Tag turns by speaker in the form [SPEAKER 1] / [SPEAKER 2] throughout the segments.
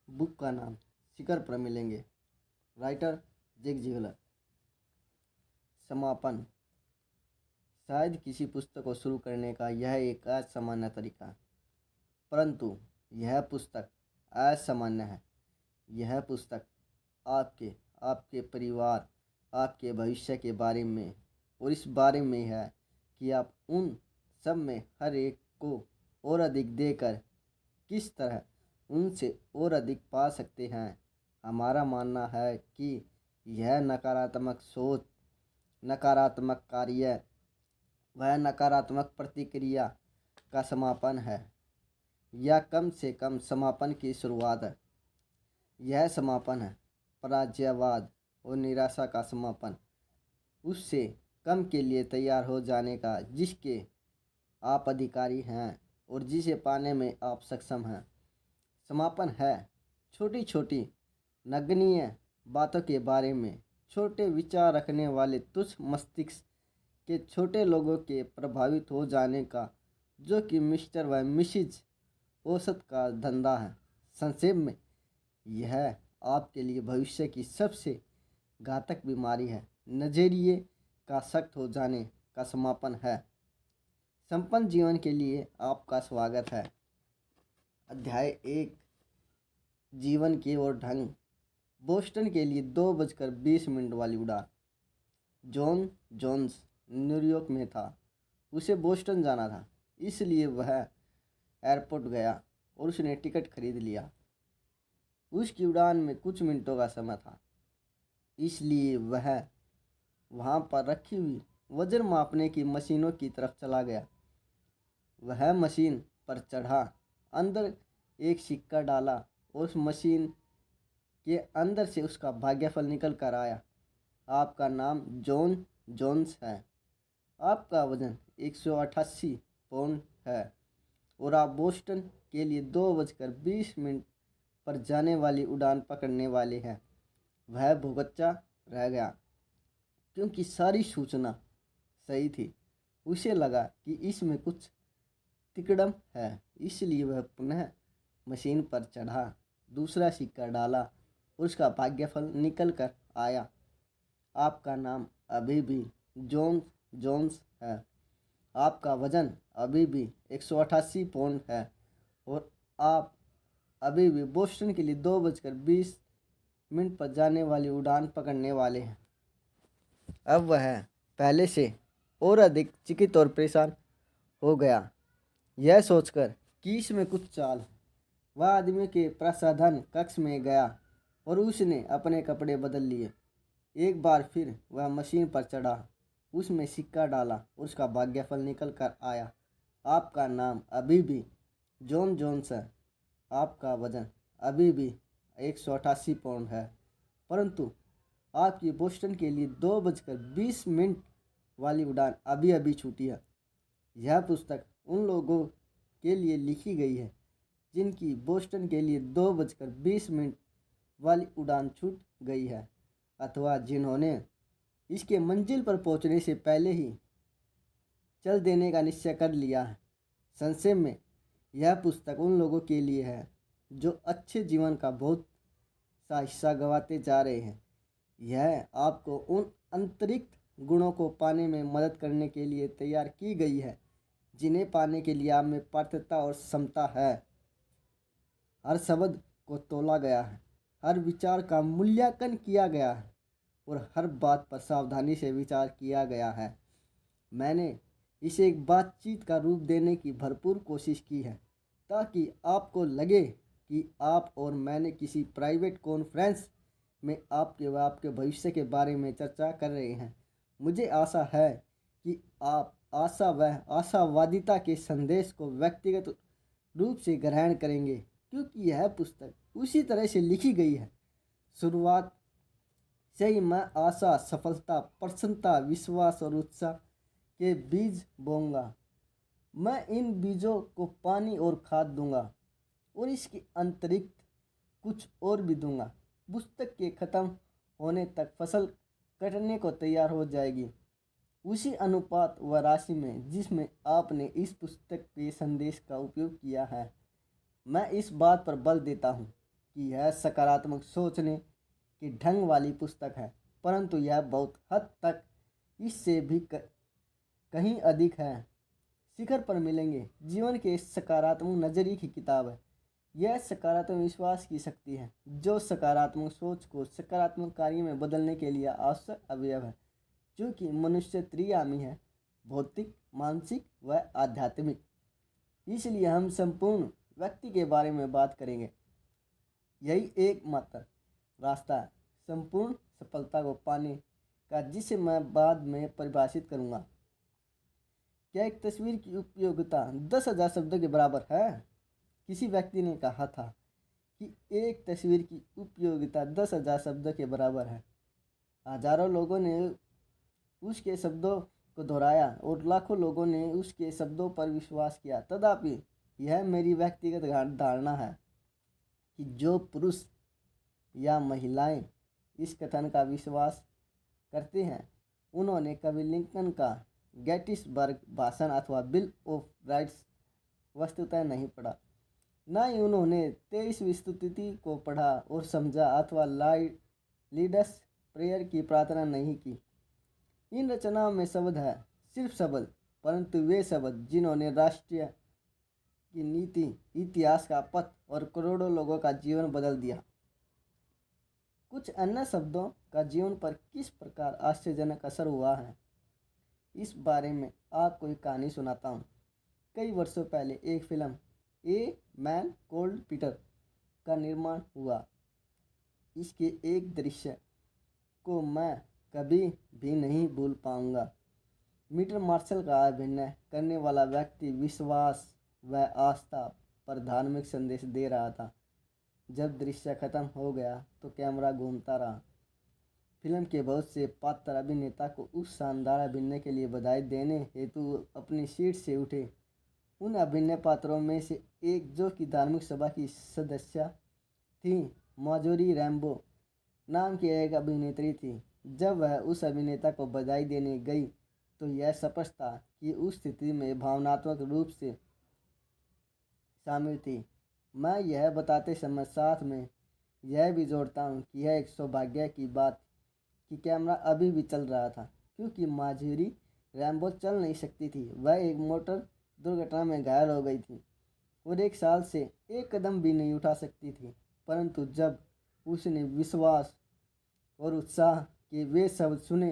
[SPEAKER 1] Book का नाम शिखर पर मिलेंगे। Writer Jack Ziglar. समापन। शायद किसी पुस्तक को शुरू करने का यह एक असामान्य तरीका है, परंतु यह पुस्तक असामान्य है। यह पुस्तक आपके आपके परिवार, आपके भविष्य के बारे में और इस बारे में है कि आप उन सब में हर एक को और अधिक देकर किस तरह उनसे और अधिक पा सकते हैं। हमारा मानना है कि यह नकारात्मक सोच, नकारात्मक कार्य वह नकारात्मक प्रतिक्रिया का समापन है, या कम से कम समापन की शुरुआत है। यह समापन है पराजयवाद और निराशा का समापन, उससे कम के लिए तैयार हो जाने का जिसके आप अधिकारी हैं और जिसे पाने में आप सक्षम हैं। समापन है छोटी छोटी नगण्य बातों के बारे में छोटे विचार रखने वाले तुच्छ मस्तिष्क के छोटे लोगों के प्रभावित हो जाने का, जो कि मिस्टर व मिसिज औसत का धंधा है। संक्षेप में, यह आपके लिए भविष्य की सबसे घातक बीमारी है, नजरिए का सख्त हो जाने का समापन है। संपन्न जीवन के लिए आपका स्वागत है। अध्याय 1। जीवन की ओर ढंग। बोस्टन के लिए 2:20 वाली उड़ान। जॉन जोन्स न्यूयॉर्क में था। उसे बोस्टन जाना था, इसलिए वह एयरपोर्ट गया और उसने टिकट खरीद लिया। उसकी उड़ान में कुछ मिनटों का समय था, इसलिए वह वहाँ पर रखी हुई वजन मापने की मशीनों की तरफ चला गया। वह मशीन पर चढ़ा, अंदर एक सिक्का डाला और उस मशीन के अंदर से उसका भाग्यफल निकल कर आया। आपका नाम जॉन जोन्स है। आपका वजन 188 पाउंड है और आप बोस्टन के लिए 2:20 पर जाने वाली उड़ान पकड़ने वाले हैं। वह भुगच्चा रह गया क्योंकि सारी सूचना सही थी। उसे लगा कि इसमें कुछ तिकड़म है, इसलिए वह पुनः मशीन पर चढ़ा, दूसरा सिक्का डाला और उसका भाग्यफल निकल कर आया। आपका नाम अभी भी जॉन जोन्स है। आपका वजन अभी भी 188 पाउंड है और आप अभी भी बोस्टन के लिए 2:20 पर जाने वाली उड़ान पकड़ने वाले हैं। अब वह पहले से और अधिक चिंतित और परेशान हो गया, यह सोचकर कि इसमें कुछ चाल है। वह आदमी के प्रसाधन कक्ष में गया और उसने अपने कपड़े बदल लिए। एक बार फिर वह मशीन पर चढ़ा, उसमें सिक्का डाला और उसका भाग्यफल निकल कर आया। आपका नाम अभी भी जॉन जोन्स है। आपका वजन अभी भी 188 पाउंड है, परंतु आपकी बोस्टन के लिए 2:20 वाली उड़ान अभी अभी छूटी है। यह पुस्तक उन लोगों के लिए लिखी गई है जिनकी बोस्टन के लिए 2:20 वाली उड़ान छूट गई है, अथवा जिन्होंने इसके मंजिल पर पहुंचने से पहले ही चल देने का निश्चय कर लिया है। संक्षेप में, यह पुस्तक उन लोगों के लिए है जो अच्छे जीवन का बहुत सा हिस्सा गंवाते जा रहे हैं। यह आपको उन अतिरिक्त गुणों को पाने में मदद करने के लिए तैयार की गई है जिन्हें पाने के लिए आप में पात्रता और क्षमता है। हर शब्द को तौला गया है, हर विचार का मूल्यांकन किया गया है और हर बात पर सावधानी से विचार किया गया है। मैंने इसे एक बातचीत का रूप देने की भरपूर कोशिश की है ताकि आपको लगे कि आप और मैंने किसी प्राइवेट कॉन्फ्रेंस में आपके व आपके भविष्य के बारे में चर्चा कर रहे हैं। मुझे आशा है कि आप आशा व आशावादिता के संदेश को व्यक्तिगत रूप से ग्रहण करेंगे, क्योंकि यह पुस्तक उसी तरह से लिखी गई है। शुरुआत से ही मैं आशा, सफलता, प्रसन्नता, विश्वास और उत्साह के बीज बोऊंगा। मैं इन बीजों को पानी और खाद दूंगा और इसके अतिरिक्त कुछ और भी दूंगा। पुस्तक के ख़त्म होने तक फसल कटने को तैयार हो जाएगी, उसी अनुपात व राशि में जिसमें आपने इस पुस्तक के संदेश का उपयोग किया है। मैं इस बात पर बल देता हूँ कि यह सकारात्मक सोचने के ढंग वाली पुस्तक है, परंतु यह बहुत हद तक इससे भी कहीं अधिक है। शिखर पर मिलेंगे जीवन के सकारात्मक नजरिए की किताब है। यह सकारात्मक विश्वास की शक्ति है जो सकारात्मक सोच को सकारात्मक कार्य में बदलने के लिए आवश्यक अवयव है। चूँकि मनुष्य त्रियामी है, भौतिक, मानसिक व आध्यात्मिक, इसलिए हम संपूर्ण व्यक्ति के बारे में बात करेंगे। यही एकमात्र रास्ता है संपूर्ण सफलता को पाने का, जिसे मैं बाद में परिभाषित करूँगा। क्या एक तस्वीर की उपयोगिता 10,000 शब्दों के बराबर है? किसी व्यक्ति ने कहा था कि एक तस्वीर की उपयोगिता 10,000 शब्दों के बराबर है। हजारों लोगों ने उसके शब्दों को दोहराया और लाखों लोगों ने उसके शब्दों पर विश्वास किया। तथापि यह मेरी व्यक्तिगत धारणा है कि जो पुरुष या महिलाएं इस कथन का विश्वास करते हैं, उन्होंने कभी लिंकन का गेटिसबर्ग भाषण अथवा बिल ऑफ राइट्स वस्तुतः नहीं पढ़ा, न ही उन्होंने 23वीं स्तुति को पढ़ा और समझा अथवा लीडर्स प्रेयर की प्रार्थना नहीं की। इन रचनाओं में शब्द है, सिर्फ शब्द, परंतु वे शब्द जिन्होंने राष्ट्रीय की नीति, इतिहास का पथ और करोड़ों लोगों का जीवन बदल दिया। कुछ अन्य शब्दों का जीवन पर किस प्रकार आश्चर्यजनक असर हुआ है, इस बारे में आपको एक कहानी सुनाता हूँ। कई वर्षों पहले एक film a man called Peter का निर्माण हुआ। इसके एक दृश्य को मैं कभी भी नहीं भूल पाऊंगा। मीटर मार्शल का अभिनय करने वाला व्यक्ति विश्वास व आस्था पर धार्मिक संदेश दे रहा था। जब दृश्य खत्म हो गया तो कैमरा घूमता रहा। फिल्म के बहुत से पात्र अभिनेता को उस शानदार अभिनय के लिए बधाई देने हेतु अपनी सीट से उठे। उन अभिनय पात्रों में से एक, जो कि धार्मिक सभा की सदस्य थी, मार्जोरी रैम्बो नाम की एक अभिनेत्री थी। जब वह उस अभिनेता को बधाई देने गई तो यह स्पष्ट था कि उस स्थिति में भावनात्मक रूप से शामिल थी। मैं यह बताते समय साथ में यह भी जोड़ता हूँ कि यह एक सौभाग्य की बात कि कैमरा अभी भी चल रहा था, क्योंकि मार्जोरी रैम्बो चल नहीं सकती थी। वह एक मोटर दुर्घटना में घायल हो गई थी और 1 साल से एक कदम भी नहीं उठा सकती थी। परंतु जब उसने विश्वास और उत्साह के वे शब्द सुने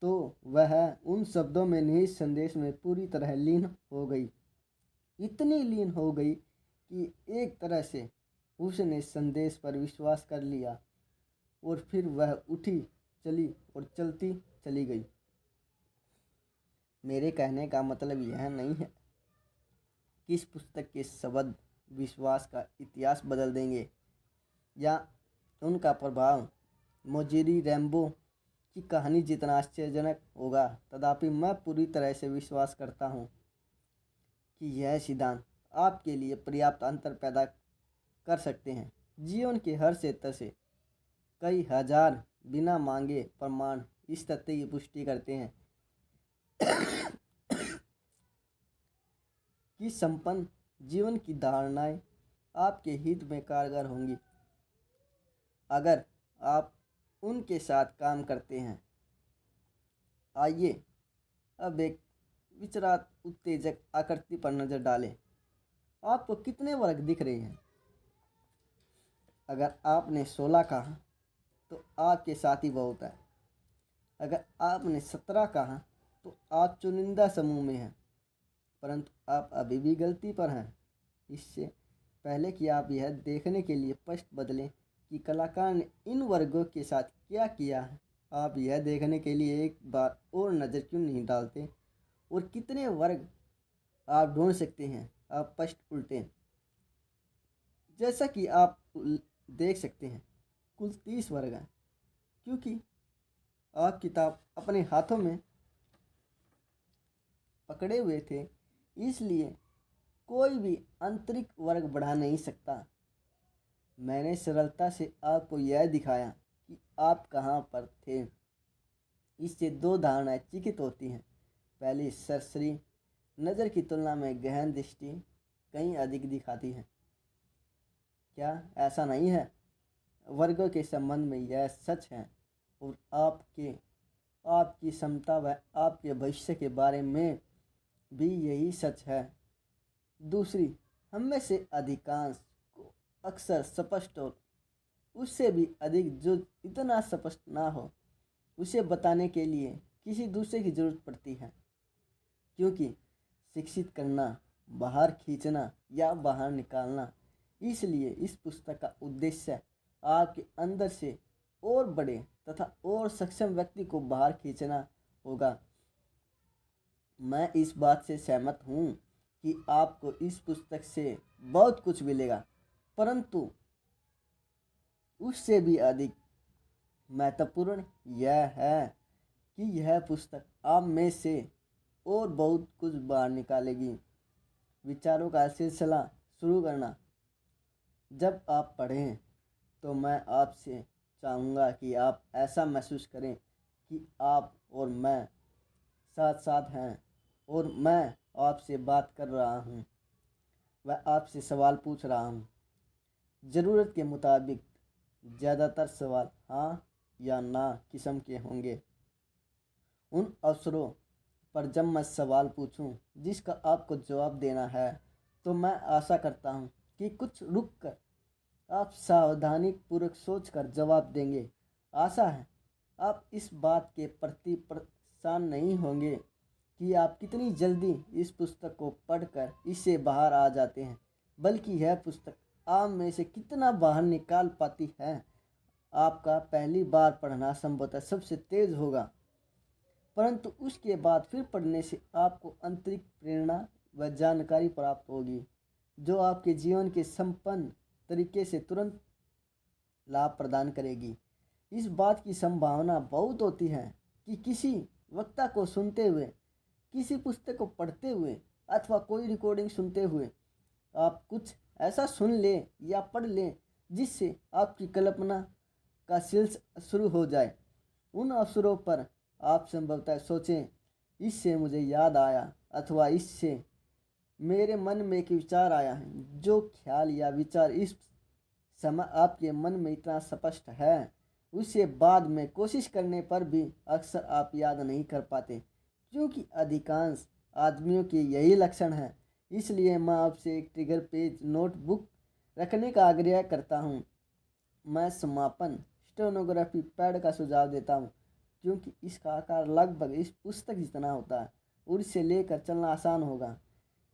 [SPEAKER 1] तो वह उन शब्दों में निहित संदेश में पूरी तरह लीन हो गई। इतनी लीन हो गई कि एक तरह से उसने संदेश पर विश्वास कर लिया और फिर वह उठी, चली और चलती चली गई। मेरे कहने का मतलब यह नहीं है कि इस पुस्तक के शब्द विश्वास का इतिहास बदल देंगे या उनका प्रभाव मार्जोरी रैम्बो की कहानी जितना आश्चर्यजनक होगा। तथापि मैं पूरी तरह से विश्वास करता हूँ कि यह सिद्धांत आपके लिए पर्याप्त अंतर पैदा कर सकते हैं। जीवन के हर क्षेत्र से कई हजार बिना मांगे प्रमाण इस तथ्य की पुष्टि करते हैं कि संपन्न जीवन की धारणाएं आपके हित में कारगर होंगी अगर आप उनके साथ काम करते हैं। आइए अब एक विचरात उत्तेजक आकृति पर नजर डालें। आपको कितने वर्ग दिख रहे हैं? अगर आपने 16 कहा तो आपके साथी बहुत है। अगर आपने 17 कहा तो आप चुनिंदा समूह में हैं, परंतु आप अभी भी गलती पर हैं। इससे पहले कि आप यह देखने के लिए पृष्ठ बदलें कि कलाकार ने इन वर्गों के साथ क्या किया है, आप यह देखने के लिए एक बार और नज़र क्यों नहीं डालते और कितने वर्ग आप ढूंढ सकते हैं। आप पृष्ठ उल्टें। जैसा कि आप देख सकते हैं कुल 30 वर्ग हैं। क्योंकि आप किताब अपने हाथों में पकड़े हुए थे, इसलिए कोई भी आंतरिक वर्ग बढ़ा नहीं सकता। मैंने सरलता से आपको यह दिखाया कि आप कहाँ पर थे। इससे 2 धारणाएं चिकित होती हैं। पहली, सरसरी नज़र की तुलना में गहन दृष्टि कहीं अधिक दिखाती है। क्या ऐसा नहीं है? वर्गों के संबंध में यह सच है और आपकी क्षमता व आपके भविष्य के बारे में भी यही सच है। दूसरी, हम में से अधिकांश को अक्सर स्पष्ट और उससे भी अधिक जो इतना स्पष्ट ना हो उसे बताने के लिए किसी दूसरे की जरूरत पड़ती है, क्योंकि शिक्षित करना, बाहर खींचना या बाहर निकालना। इसलिए इस पुस्तक का उद्देश्य आपके अंदर से और बड़े तथा और सक्षम व्यक्ति को बाहर खींचना होगा। मैं इस बात से सहमत हूँ कि आपको इस पुस्तक से बहुत कुछ मिलेगा, परंतु उससे भी अधिक महत्वपूर्ण यह है कि यह पुस्तक आप में से और बहुत कुछ बाहर निकालेगी। विचारों का सिलसिला शुरू करना। जब आप पढ़ें तो मैं आपसे चाहूँगा कि आप ऐसा महसूस करें कि आप और मैं साथ साथ हैं और मैं आपसे बात कर रहा हूँ, वह आपसे सवाल पूछ रहा हूँ। ज़रूरत के मुताबिक ज़्यादातर सवाल हाँ या ना किस्म के होंगे। उन अवसरों पर जब मैं सवाल पूछूं जिसका आपको जवाब देना है, तो मैं आशा करता हूं कि कुछ रुक कर आप सावधानी पूर्वक सोच कर जवाब देंगे। आशा है आप इस बात के प्रति परेशान नहीं होंगे कि आप कितनी जल्दी इस पुस्तक को पढ़कर इससे बाहर आ जाते हैं, बल्कि यह पुस्तक आप में से कितना बाहर निकाल पाती है। आपका पहली बार पढ़ना संभवतः सबसे तेज होगा, परंतु उसके बाद फिर पढ़ने से आपको आंतरिक प्रेरणा व जानकारी प्राप्त होगी जो आपके जीवन के संपन्न तरीके से तुरंत लाभ प्रदान करेगी। इस बात की संभावना बहुत होती है कि किसी वक्ता को सुनते हुए, किसी पुस्तक को पढ़ते हुए अथवा कोई रिकॉर्डिंग सुनते हुए आप कुछ ऐसा सुन लें या पढ़ लें जिससे आपकी कल्पना का सिलसिला शुरू हो जाए। उन अवसरों पर आप संभवतः सोचें, इससे मुझे याद आया अथवा इससे मेरे मन में एक विचार आया है। जो ख्याल या विचार इस समय आपके मन में इतना स्पष्ट है, उसे बाद में कोशिश करने पर भी अक्सर आप याद नहीं कर पाते, क्योंकि अधिकांश आदमियों के यही लक्षण है। इसलिए मैं आपसे एक ट्रिगर पेज नोटबुक रखने का आग्रह करता हूँ। मैं समापन स्टेनोग्राफी पैड का सुझाव देता हूँ, क्योंकि इसका आकार लगभग इस पुस्तक जितना होता है और इसे लेकर चलना आसान होगा।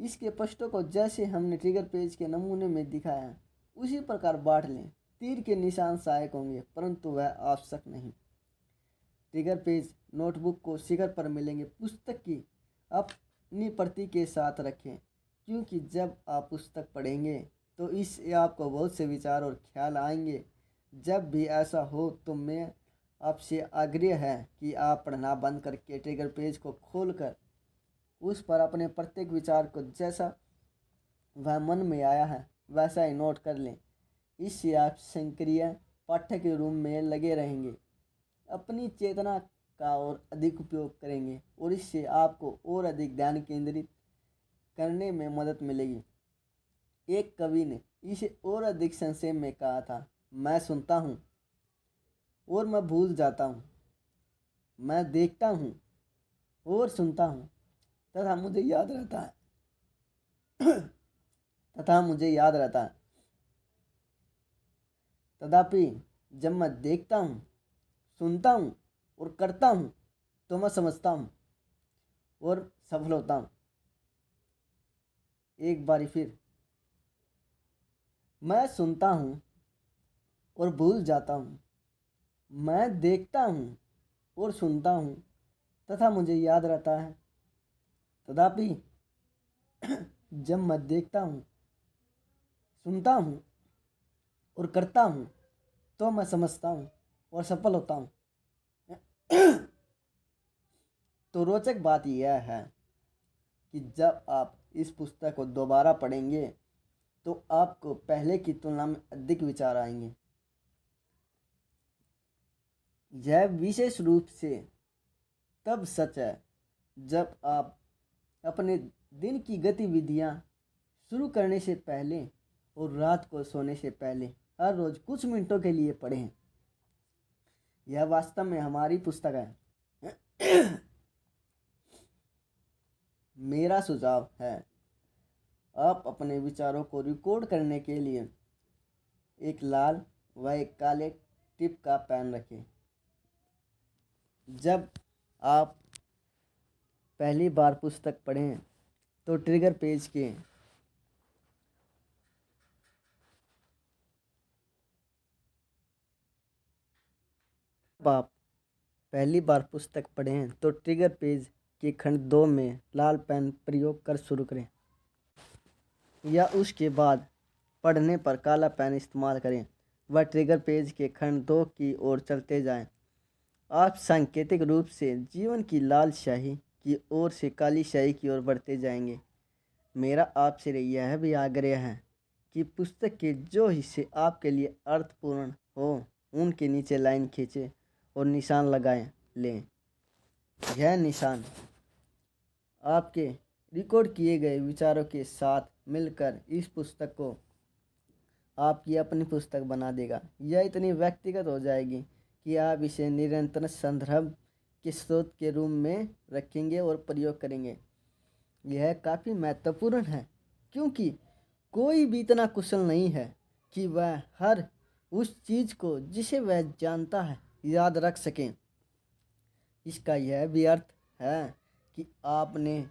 [SPEAKER 1] इसके पृष्ठों को जैसे हमने ट्रिगर पेज के नमूने में दिखाया है उसी प्रकार बांट लें। तीर के निशान सहायक होंगे, परंतु वह आवश्यक नहीं। ट्रिगर पेज नोटबुक को शिखर पर मिलेंगे। पुस्तक की अपनी प्रति के साथ रखें, क्योंकि जब आप पुस्तक पढ़ेंगे तो इससे आपको बहुत से विचार और ख्याल आएंगे। जब भी ऐसा हो तो मैं आपसे आग्रह है कि आप पढ़ना बंद करके ट्रिगर पेज को खोलकर उस पर अपने प्रत्येक विचार को जैसा वह मन में आया है वैसा ही नोट कर लें। इससे आप सक्रिय पाठक के रूप में लगे रहेंगे, अपनी चेतना का और अधिक उपयोग करेंगे और इससे आपको और अधिक ध्यान केंद्रित करने में मदद मिलेगी। एक कवि ने इसे और अधिक संक्षेप में कहा था, मैं सुनता हूँ और मैं भूल जाता हूँ, मैं देखता हूँ और सुनता हूँ तथा मुझे याद रहता है तथा मुझे याद रहता है। तथापि जब मैं देखता हूँ, सुनता हूँ और करता हूँ तो मैं समझता हूँ और सफल होता हूँ। एक बारी फिर, मैं सुनता हूँ और भूल जाता हूँ, मैं देखता हूँ और सुनता हूँ तथा मुझे याद रहता है। तथापि जब मैं देखता हूँ, सुनता हूँ और करता हूँ तो मैं समझता हूँ और सफल होता हूँ। तो रोचक बात यह है कि जब आप इस पुस्तक को दोबारा पढ़ेंगे तो आपको पहले की तुलना में अधिक विचार आएंगे। यह विशेष रूप से तब सच है जब आप अपने दिन की गतिविधियां शुरू करने से पहले और रात को सोने से पहले हर रोज कुछ मिनटों के लिए पढ़ें। यह वास्तव में हमारी पुस्तक है। मेरा सुझाव है, आप अपने विचारों को रिकॉर्ड करने के लिए एक लाल व एक काले टिप का पेन रखें। जब आप पहली बार पुस्तक पढ़ें तो ट्रिगर पेज के आप पहली बार पुस्तक पढ़ें तो ट्रिगर पेज के खंड 2 में लाल पेन प्रयोग कर शुरू करें, या उसके बाद पढ़ने पर काला पेन इस्तेमाल करें व ट्रिगर पेज के खंड 2 की ओर चलते जाएं। आप सांकेतिक रूप से जीवन की लाल स्याही की ओर से काली स्याही की ओर बढ़ते जाएंगे। मेरा आपसे यह भी आग्रह है कि पुस्तक के जो हिस्से आपके लिए अर्थपूर्ण हो उनके नीचे लाइन खींचें और निशान लगाएं लें। यह निशान आपके रिकॉर्ड किए गए विचारों के साथ मिलकर इस पुस्तक को आपकी अपनी पुस्तक बना देगा। यह इतनी व्यक्तिगत हो जाएगी कि आप इसे निरंतर संदर्भ के स्रोत के रूप में रखेंगे और प्रयोग करेंगे। यह काफ़ी महत्वपूर्ण है क्योंकि कोई भी इतना कुशल नहीं है कि वह हर उस चीज़ को जिसे वह जानता है याद रख सकें। इसका यह भी अर्थ है कि आपने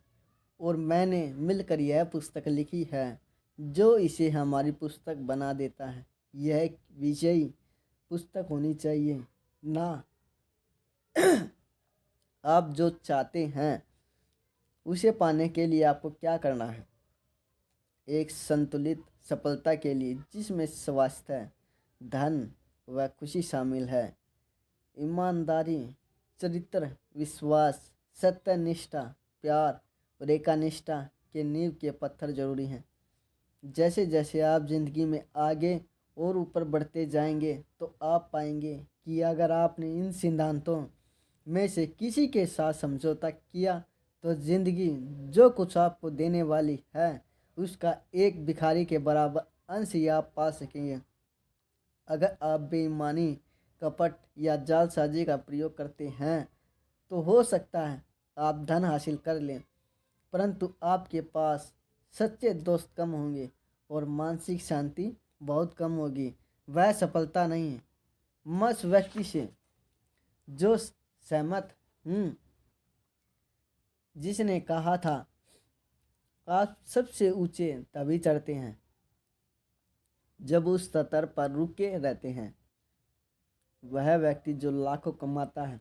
[SPEAKER 1] और मैंने मिलकर यह पुस्तक लिखी है जो इसे हमारी पुस्तक बना देता है। यह एक विजयी पुस्तक होनी चाहिए ना। आप जो चाहते हैं उसे पाने के लिए आपको क्या करना है? एक संतुलित सफलता के लिए जिसमें स्वास्थ्य, धन व खुशी शामिल है, ईमानदारी, चरित्र, विश्वास, सत्यनिष्ठा, प्यार और एकनिष्ठा के नींव के पत्थर जरूरी हैं। जैसे जैसे आप जिंदगी में आगे और ऊपर बढ़ते जाएंगे तो आप पाएंगे कि अगर आपने इन सिद्धांतों में से किसी के साथ समझौता किया तो जिंदगी जो कुछ आपको देने वाली है उसका एक भिखारी के बराबर अंश ही आप पा सकेंगे। अगर आप बेईमानी, कपट या जालसाजी का प्रयोग करते हैं तो हो सकता है आप धन हासिल कर लें, परंतु आपके पास सच्चे दोस्त कम होंगे और मानसिक शांति बहुत कम होगी। वह सफलता नहीं है। मैं उस व्यक्ति से जो सहमत हूँ जिसने कहा था आप सबसे ऊंचे तभी चढ़ते हैं जब उस स्तर पर रुके रहते हैं। वह व्यक्ति जो लाखों कमाता है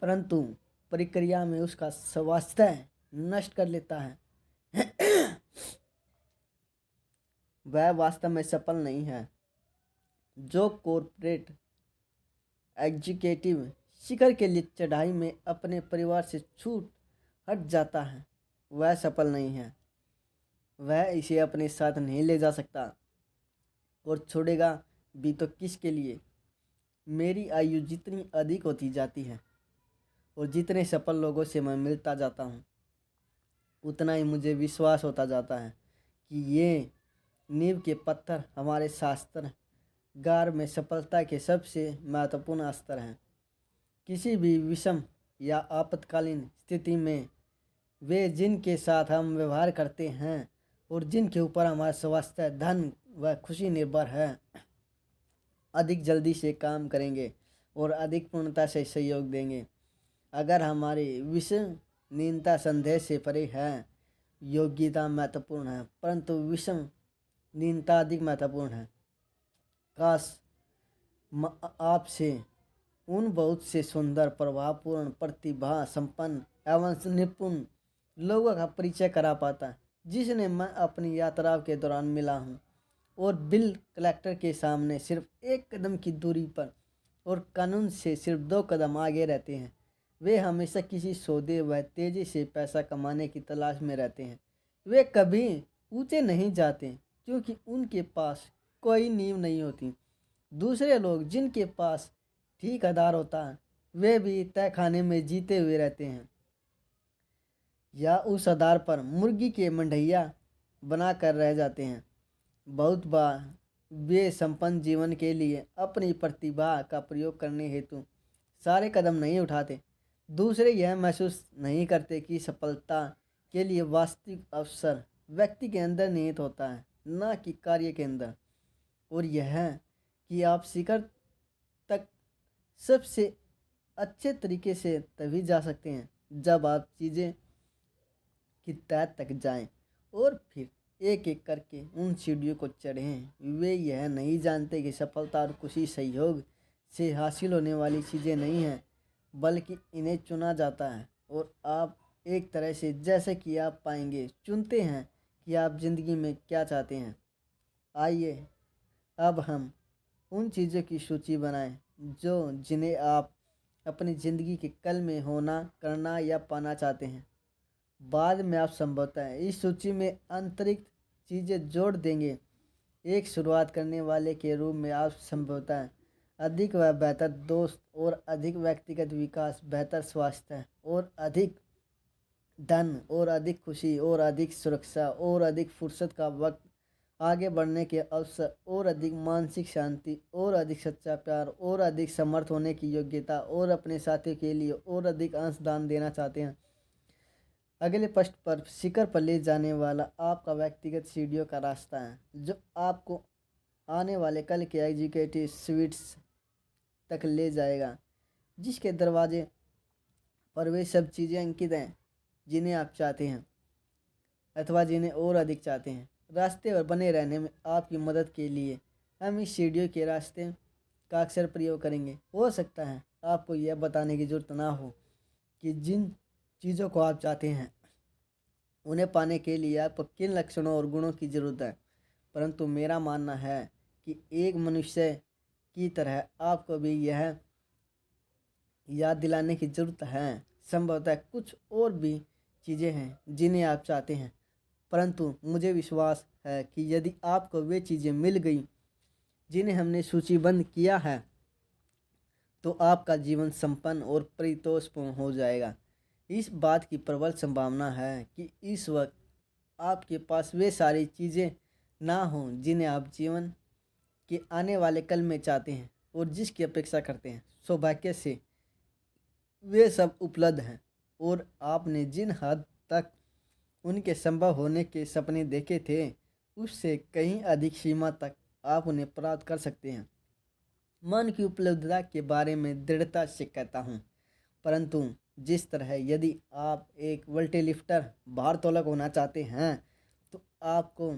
[SPEAKER 1] परंतु प्रक्रिया में उसका स्वास्थ्य नष्ट कर लेता है, वह वास्तव में सफल नहीं है। जो कॉर्पोरेट एग्जीक्यूटिव शिखर के लिए चढ़ाई में अपने परिवार से छूट हट जाता है वह सफल नहीं है। वह इसे अपने साथ नहीं ले जा सकता और छोड़ेगा भी तो किसके लिए? मेरी आयु जितनी अधिक होती जाती है और जितने सफल लोगों से मैं मिलता जाता हूँ उतना ही मुझे विश्वास होता जाता है कि ये नींव के पत्थर हमारे शास्त्र गार में सफलता के सबसे महत्वपूर्ण स्तर हैं। किसी भी विषम या आपातकालीन स्थिति में वे जिनके साथ हम व्यवहार करते हैं और जिनके ऊपर हमारा स्वास्थ्य, धन व खुशी निर्भर है अधिक जल्दी से काम करेंगे और अधिक पूर्णता से सहयोग देंगे। अगर हमारी विश्वसनीयता संदेह से परे है, योग्यता महत्वपूर्ण है परंतु विश्वसनीयता अधिक महत्वपूर्ण है। काश आपसे उन बहुत से सुंदर, प्रभावपूर्ण, प्रतिभा संपन्न एवं निपुण लोगों का परिचय करा पाता जिसने मैं अपनी यात्रा के दौरान मिला हूँ और बिल कलेक्टर के सामने सिर्फ एक कदम की दूरी पर और कानून से सिर्फ 2 कदम आगे रहते हैं। वे हमेशा किसी सौदे व तेजी से पैसा कमाने की तलाश में रहते हैं। वे कभी ऊंचे नहीं जाते क्योंकि उनके पास कोई नींव नहीं होती। दूसरे लोग जिनके पास ठीक आधार होता है वे भी तय खाने में जीते हुए रहते हैं या उस आधार पर मुर्गी के मंडैया बना कर रह जाते हैं। बहुत बार वे संपन्न जीवन के लिए अपनी प्रतिभा का प्रयोग करने हेतु सारे कदम नहीं उठाते। दूसरे यह महसूस नहीं करते कि सफलता के लिए वास्तविक अवसर व्यक्ति के अंदर निहित होता है, न कि कार्य के अंदर। और यह कि आप शिखर तक सबसे अच्छे तरीके से तभी जा सकते हैं जब आप चीज़ें की तह तक जाएं और फिर एक एक करके उन सीढ़ियों को चढ़ें। वे यह नहीं जानते कि सफलता और खुशी सहयोग से हासिल होने वाली चीज़ें नहीं हैं, बल्कि इन्हें चुना जाता है। और आप एक तरह से, जैसे कि आप पाएंगे, चुनते हैं कि आप ज़िंदगी में क्या चाहते हैं। आइए अब हम उन चीज़ों की सूची बनाएं जिन्हें आप अपनी ज़िंदगी के कल में होना, करना या पाना चाहते हैं। बाद में आप संभवतः इस सूची में अतिरिक्त चीज़ें जोड़ देंगे। एक शुरुआत करने वाले के रूप में आप संभवतः अधिक व बेहतर दोस्त और अधिक व्यक्तिगत विकास, बेहतर स्वास्थ्य और अधिक धन और अधिक खुशी और अधिक सुरक्षा और अधिक फुर्सत का वक्त, आगे बढ़ने के अवसर और अधिक मानसिक शांति और अधिक सच्चा प्यार और अधिक समर्थ होने की योग्यता और अपने साथियों के लिए और अधिक अंशदान देना चाहते हैं। अगले पृष्ठ पर शिखर पर ले जाने वाला आपका व्यक्तिगत सीढ़ियों का रास्ता है, जो आपको आने वाले कल के एग्जीक्यूटिव स्वीट्स तक ले जाएगा, जिसके दरवाजे पर वे सब चीज़ें अंकित हैं जिन्हें आप चाहते हैं अथवा जिन्हें और अधिक चाहते हैं। रास्ते पर बने रहने में आपकी मदद के लिए हम इस सीढ़ियों के रास्ते का अक्सर प्रयोग करेंगे। हो सकता है आपको यह बताने की ज़रूरत ना हो कि जिन चीज़ों को आप चाहते हैं उन्हें पाने के लिए आपको किन लक्षणों और गुणों की ज़रूरत है, परंतु मेरा मानना है कि एक मनुष्य की तरह आपको भी यह याद दिलाने की ज़रूरत है। संभवतः कुछ और भी चीज़ें हैं जिन्हें आप चाहते हैं, परंतु मुझे विश्वास है कि यदि आपको वे चीज़ें मिल गई जिन्हें हमने सूचीबद्ध किया है, तो आपका जीवन संपन्न और परितोषपूर्ण हो जाएगा। इस बात की प्रबल संभावना है कि इस वक्त आपके पास वे सारी चीज़ें ना हों जिन्हें आप जीवन के आने वाले कल में चाहते हैं और जिसकी अपेक्षा करते हैं। सौभाग्य से वे सब उपलब्ध हैं और आपने जिन हद तक उनके संभव होने के सपने देखे थे, उससे कहीं अधिक सीमा तक आप उन्हें प्राप्त कर सकते हैं। मन की उपलब्धता के बारे में दृढ़ता से कहता हूँ, परंतु जिस तरह यदि आप एक वेल्टलिफ्टर, भारोत्तोलक होना चाहते हैं, तो आपको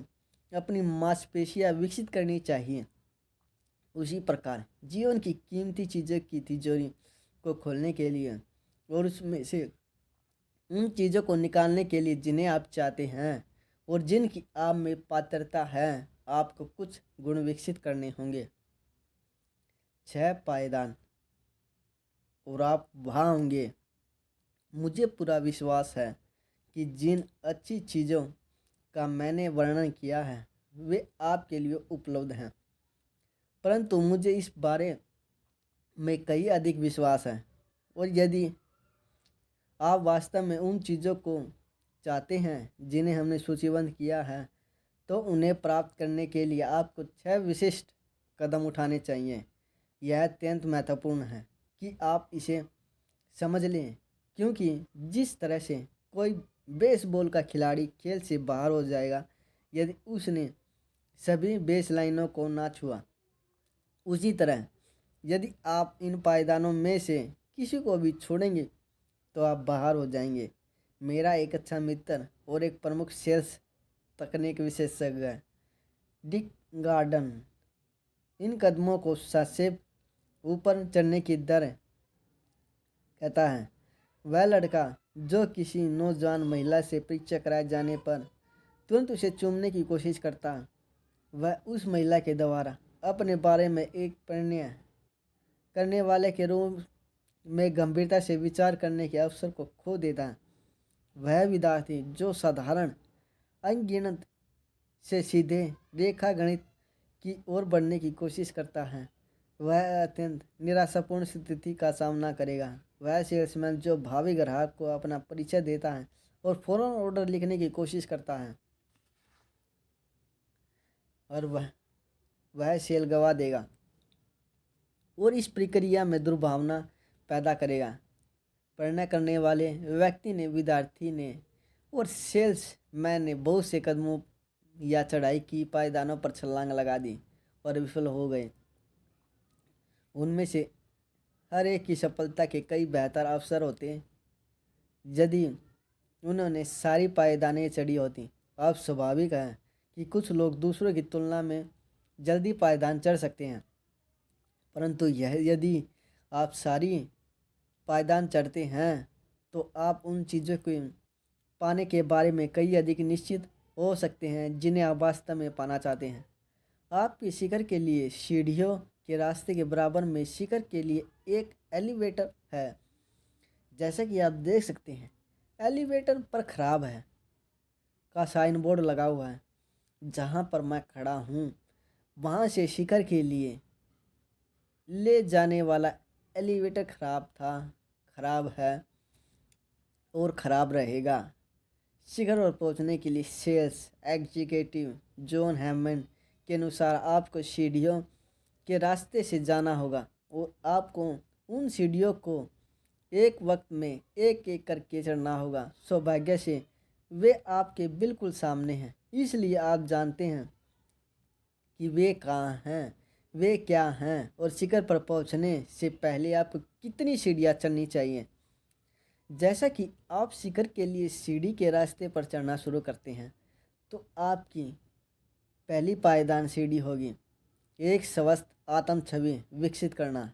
[SPEAKER 1] अपनी मांसपेशियाँ विकसित करनी चाहिए। उसी प्रकार जीवन की कीमती चीज़ों की तिजोरी को खोलने के लिए और उसमें से उन चीज़ों को निकालने के लिए जिन्हें आप चाहते हैं और जिनकी आप में पात्रता है, आपको कुछ गुण विकसित करने होंगे। 6 पायदान, और आप वहाँ होंगे। मुझे पूरा विश्वास है कि जिन अच्छी चीज़ों का मैंने वर्णन किया है वे आपके लिए उपलब्ध हैं, परंतु मुझे इस बारे में कहीं अधिक विश्वास है। और यदि आप वास्तव में उन चीज़ों को चाहते हैं जिन्हें हमने सूचीबद्ध किया है, तो उन्हें प्राप्त करने के लिए आपको 6 विशिष्ट कदम उठाने चाहिए। यह अत्यंत महत्वपूर्ण है कि आप इसे समझ लें, क्योंकि जिस तरह से कोई बेसबॉल का खिलाड़ी खेल से बाहर हो जाएगा यदि उसने सभी बेस लाइनों को ना छुआ, उसी तरह यदि आप इन पायदानों में से किसी को भी छोड़ेंगे तो आप बाहर हो जाएंगे। मेरा एक अच्छा मित्र और एक प्रमुख सेल्स तकनीक विशेषज्ञ है, डिक गार्डन, इन कदमों को ससेब ऊपर चढ़ने की दर कहता है। वह लड़का जो किसी नौजवान महिला से परिचय कराए जाने पर तुरंत उसे चूमने की कोशिश करता है, वह उस महिला के द्वारा अपने बारे में एक प्रणय करने वाले के रूप में गंभीरता से विचार करने के अवसर को खो देता है। वह विद्यार्थी जो साधारण अंकगणित से सीधे रेखा गणित की ओर बढ़ने की कोशिश करता है, वह अत्यंत निराशापूर्ण स्थिति का सामना करेगा। वह सेल्समैन जो भावी ग्राहक को अपना परिचय देता है और फौरन ऑर्डर लिखने की कोशिश करता है, और वह सेल गवा देगा और इस प्रक्रिया में दुर्भावना पैदा करेगा। प्रेरणा करने वाले व्यक्ति ने, विद्यार्थी ने और सेल्समैन ने बहुत से कदमों या चढ़ाई की, पायदानों पर छलांग लगा दी और विफल हो गए। उनमें से हर एक की सफलता के कई बेहतर अवसर होते हैं यदि उन्होंने सारी पायदानें चढ़ी होती। अब स्वाभाविक है कि कुछ लोग दूसरों की तुलना में जल्दी पायदान चढ़ सकते हैं, परंतु यदि आप सारी पायदान चढ़ते हैं तो आप उन चीज़ों को पाने के बारे में कई अधिक निश्चित हो सकते हैं जिन्हें आप वास्तव में पाना चाहते हैं। आपके शिखर के लिए सीढ़ियों के रास्ते के बराबर में शिखर के लिए एक एलिवेटर है। जैसा कि आप देख सकते हैं, एलिवेटर पर खराब है का साइन बोर्ड लगा हुआ है। जहाँ पर मैं खड़ा हूँ वहाँ से शिखर के लिए ले जाने वाला एलिवेटर खराब था, खराब है और खराब रहेगा। शिखर पर पहुँचने के लिए सेल्स एग्जीक्यूटिव जॉन हैमंड के अनुसार आपको सीढ़ियों के रास्ते से जाना होगा और आपको उन सीढ़ियों को एक वक्त में एक एक करके चढ़ना होगा। सौभाग्य से वे आपके बिल्कुल सामने हैं, इसलिए आप जानते हैं कि वे कहाँ हैं, वे क्या हैं और शिखर पर पहुंचने से पहले आपको कितनी सीढ़ियाँ चढ़नी चाहिए। जैसा कि आप शिखर के लिए सीढ़ी के रास्ते पर चढ़ना शुरू करते हैं तो आपकी पहली पायदान सीढ़ी होगी एक स्वस्थ आत्म छवि विकसित करना।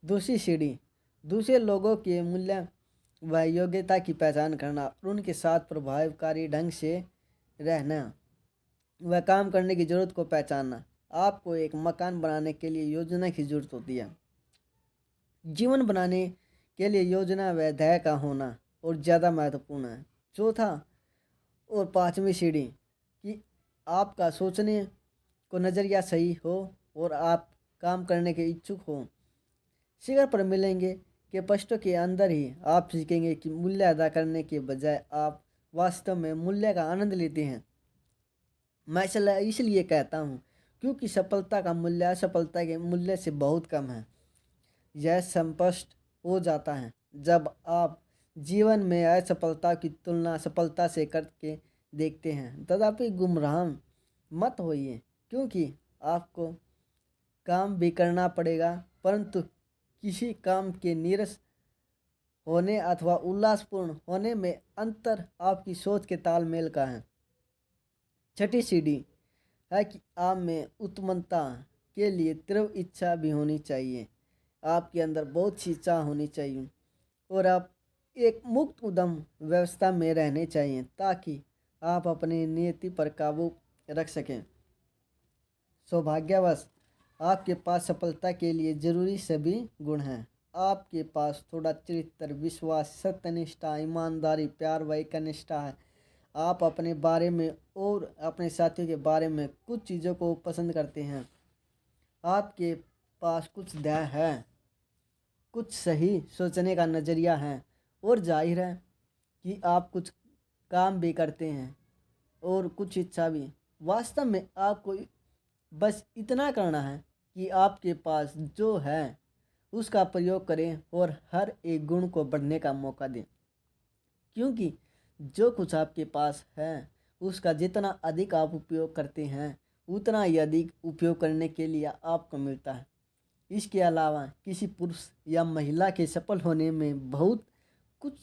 [SPEAKER 1] दूसरी सीढ़ी दूसरे लोगों के मूल्य व योग्यता की पहचान करना और उनके साथ प्रभावकारी ढंग से रहना व काम करने की ज़रूरत को पहचानना। आपको एक मकान बनाने के लिए योजना की ज़रूरत होती है। जीवन बनाने के लिए योजना व ध्येय का होना और ज़्यादा महत्वपूर्ण है। चौथा और पांचवी सीढ़ी कि आपका सोचने को नज़रिया सही हो और आप काम करने के इच्छुक हो। शिखर पर मिलेंगे के पृष्ठों के अंदर ही आप सीखेंगे कि मूल्य अदा करने के बजाय आप वास्तव में मूल्य का आनंद लेते हैं। मैं इसलिए कहता हूँ क्योंकि सफलता का मूल्य असफलता के मूल्य से बहुत कम है। यह स्पष्ट हो जाता है जब आप जीवन में असफलता की तुलना सफलता से करके देखते हैं। तथापि गुमराह मत होइए, क्योंकि आपको काम भी करना पड़ेगा, परंतु किसी काम के नीरस होने अथवा उल्लासपूर्ण होने में अंतर आपकी सोच के तालमेल का है। छठी सीढ़ी है कि आप में उत्तमता के लिए तीव्र इच्छा भी होनी चाहिए। आपके अंदर बहुत सी इच्छा होनी चाहिए और आप एक मुक्त उद्यम व्यवस्था में रहने चाहिए ताकि आप अपनी नियति पर काबू रख सकें। सौभाग्यवश आपके पास सफलता के लिए जरूरी सभी गुण हैं। आपके पास थोड़ा चरित्र, विश्वास, सत्यनिष्ठा, ईमानदारी, प्यार व एकनिष्ठा है। आप अपने बारे में और अपने साथियों के बारे में कुछ चीज़ों को पसंद करते हैं। आपके पास कुछ दया है, कुछ सही सोचने का नज़रिया है और जाहिर है कि आप कुछ काम भी करते हैं और कुछ इच्छा भी। वास्तव में आपको बस इतना करना है कि आपके पास जो है उसका प्रयोग करें और हर एक गुण को बढ़ने का मौका दें, क्योंकि जो कुछ आपके पास है उसका जितना अधिक आप उपयोग करते हैं उतना ही अधिक उपयोग करने के लिए आपको मिलता है। इसके अलावा किसी पुरुष या महिला के सफल होने में बहुत कुछ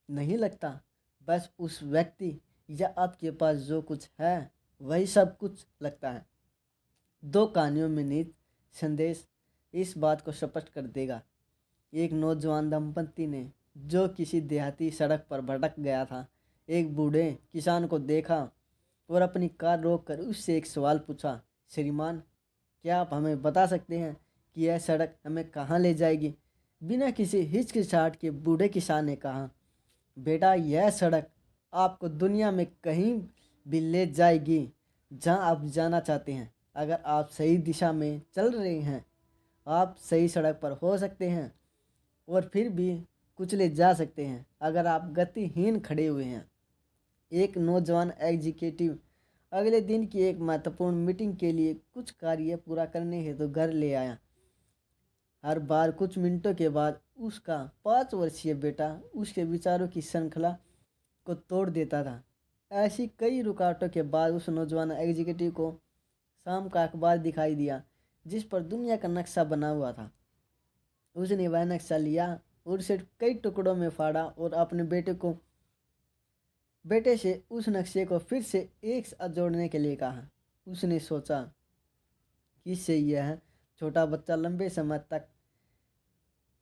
[SPEAKER 1] नहीं लगता, बस उस व्यक्ति या आपके पास जो कुछ है वही सब कुछ लगता है। दो कहानियों में निहित संदेश इस बात को स्पष्ट कर देगा। एक नौजवान दंपति ने जो किसी देहाती सड़क पर भटक गया था, एक बूढ़े किसान को देखा और अपनी कार रोककर उससे एक सवाल पूछा, श्रीमान, क्या आप हमें बता सकते हैं कि यह सड़क हमें कहाँ ले जाएगी? बिना किसी हिचकिचाहट के बूढ़े किसान ने कहा, बेटा, यह सड़क आपको दुनिया में कहीं भी ले जाएगी जहाँ आप जाना चाहते हैं। अगर आप सही दिशा में चल रहे हैं, आप सही सड़क पर हो सकते हैं और फिर भी कुचले जा सकते हैं अगर आप गतिहीन खड़े हुए हैं। एक नौजवान एग्जीक्यूटिव अगले दिन की एक महत्वपूर्ण मीटिंग के लिए कुछ कार्य पूरा करने हेतु घर ले आया। हर बार कुछ मिनटों के बाद उसका 5 वर्षीय बेटा उसके विचारों की श्रृंखला को तोड़ देता था। ऐसी कई रुकावटों के बाद उस नौजवान एग्जीक्यूटिव को शाम का अखबार दिखाई दिया जिस पर दुनिया का नक्शा बना हुआ था। उसने वह नक्शा लिया और उसे कई टुकड़ों में फाड़ा और अपने बेटे से उस नक्शे को फिर से एक साथ जोड़ने के लिए कहा। उसने सोचा कि इससे यह छोटा बच्चा लंबे समय तक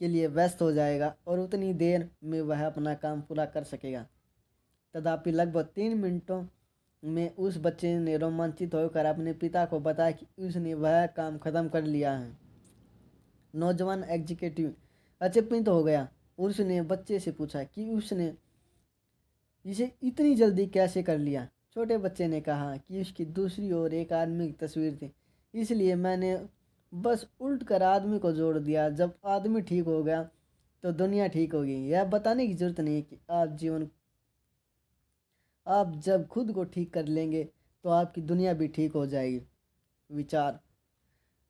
[SPEAKER 1] के लिए व्यस्त हो जाएगा और उतनी देर में वह अपना काम पूरा कर सकेगा। तथापि लगभग 3 मिनटों में उस बच्चे ने रोमांचित होकर अपने पिता को बताया कि उसने वह काम खत्म कर लिया है। नौजवान एग्जीक्यूटिव अचंभित हो गया और उसने बच्चे से पूछा कि उसने इसे इतनी जल्दी कैसे कर लिया। छोटे बच्चे ने कहा कि उसकी दूसरी ओर एक आदमी की तस्वीर थी, इसलिए मैंने बस उल्ट कर आदमी को जोड़ दिया। जब आदमी ठीक हो गया तो दुनिया ठीक होगी। यह बताने की जरूरत नहीं कि आप जब खुद को ठीक कर लेंगे तो आपकी दुनिया भी ठीक हो जाएगी। विचार: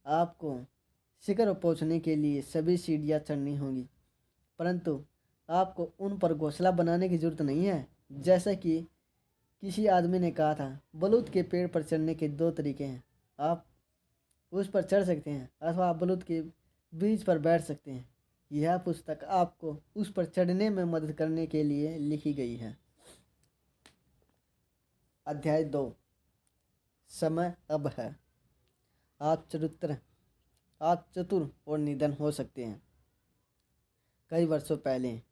[SPEAKER 1] आपको शिखर पर पहुंचने के लिए सभी सीढ़ियां चढ़नी होंगी, परंतु आपको उन पर घोंसला बनाने की जरूरत नहीं है। जैसा कि किसी आदमी ने कहा था, बलूत के पेड़ पर चढ़ने के 2 तरीके हैं। आप उस पर चढ़ सकते हैं अथवा आप बलूत के बीज पर बैठ सकते हैं। यह पुस्तक आपको उस पर चढ़ने में मदद करने के लिए लिखी गई है। अध्याय 2: समय अब है। आप चतुर और निधन हो सकते हैं। कई वर्षों पहले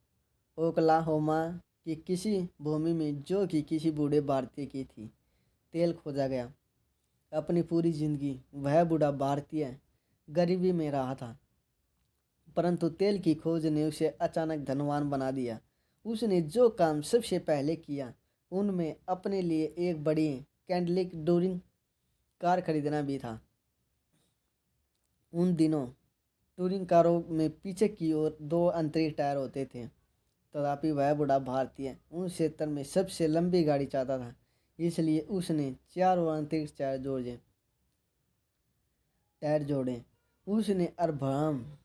[SPEAKER 1] ओकलाहोमा की किसी भूमि में, जो कि किसी बूढ़े भारतीय की थी, तेल खोजा गया। अपनी पूरी जिंदगी वह बूढ़ा भारतीय गरीबी में रहा था, परंतु तेल की खोज ने उसे अचानक धनवान बना दिया। उसने जो काम सबसे पहले किया उनमें अपने लिए एक बड़ी कैंडलिक टूरिंग कार खरीदना भी था। उन दिनों टूरिंग कारों में पीछे की ओर 2 अंतरिक्ष टायर होते थे। तथापि वह बूढ़ा भारतीय उन क्षेत्र में सबसे लंबी गाड़ी चाहता था, इसलिए उसने 4 और अंतरिक्ष टायर जोड़े। उसने अब्राहम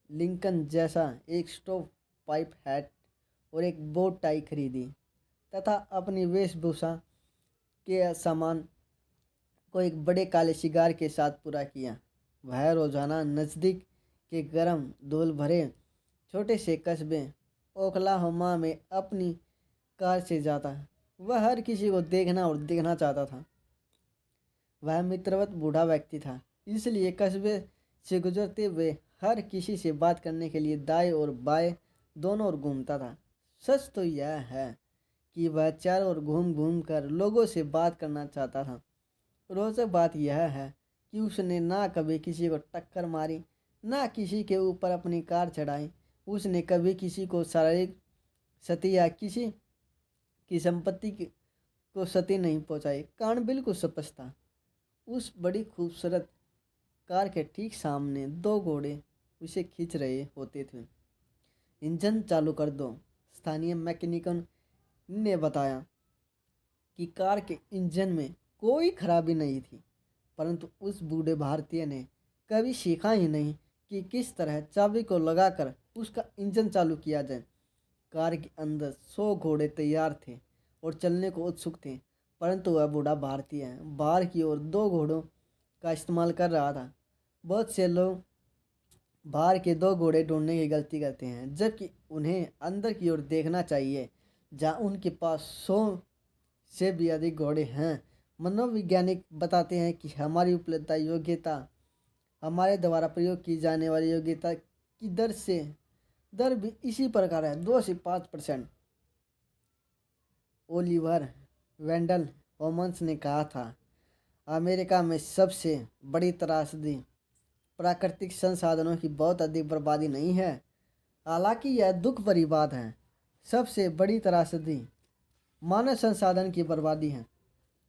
[SPEAKER 1] लिंकन जैसा एक स्टोव पाइप हैट और एक बोट टाई खरीदी तथा अपनी वेशभूषा के सामान को एक बड़े काले शिगार के साथ पूरा किया। वह रोजाना नज़दीक के गर्म धूल भरे छोटे से कस्बे ओकलाहोमा में अपनी कार से जाता। वह हर किसी को देखना और देखना चाहता था। वह मित्रवत बूढ़ा व्यक्ति था, इसलिए कस्बे से गुजरते हुए हर किसी से बात करने के लिए दाएं और बाएं दोनों ओर घूमता था। सच तो यह है कि वह चारों ओर घूम घूम कर लोगों से बात करना चाहता था। रोचक बात यह है कि उसने ना कभी किसी को टक्कर मारी, ना किसी के ऊपर अपनी कार चढ़ाई। उसने कभी किसी को शारीरिक क्षति या किसी की संपत्ति को क्षति नहीं पहुंचाई। कारण बिल्कुल स्पष्ट था। उस बड़ी खूबसूरत कार के ठीक सामने 2 घोड़े उसे खींच रहे होते थे। इंजन चालू कर दो, स्थानीय मैकेनिक ने बताया कि कार के इंजन में कोई खराबी नहीं थी, परंतु उस बूढ़े भारतीय ने कभी सीखा ही नहीं कि किस तरह चाबी को लगाकर उसका इंजन चालू किया जाए। कार के अंदर 100 घोड़े तैयार थे और चलने को उत्सुक थे, परंतु वह बूढ़ा भारतीय बाहर की ओर 2 घोड़ों का इस्तेमाल कर रहा था। बहुत से लोग बाहर के 2 घोड़े ढूंढने की गलती करते हैं, जबकि उन्हें अंदर की ओर देखना चाहिए जहां उनके पास 100 से भी अधिक घोड़े हैं। मनोवैज्ञानिक बताते हैं कि हमारी उपलब्धता योग्यता हमारे द्वारा प्रयोग की जाने वाली योग्यता की दर भी इसी प्रकार है, 2 से 5%। ओलिवर वेंडल होमस ने कहा था, अमेरिका में सबसे बड़ी त्रासदी प्राकृतिक संसाधनों की बहुत अधिक बर्बादी नहीं है, हालांकि यह दुख भरी बात है। सबसे बड़ी त्रासदी मानव संसाधन की बर्बादी है।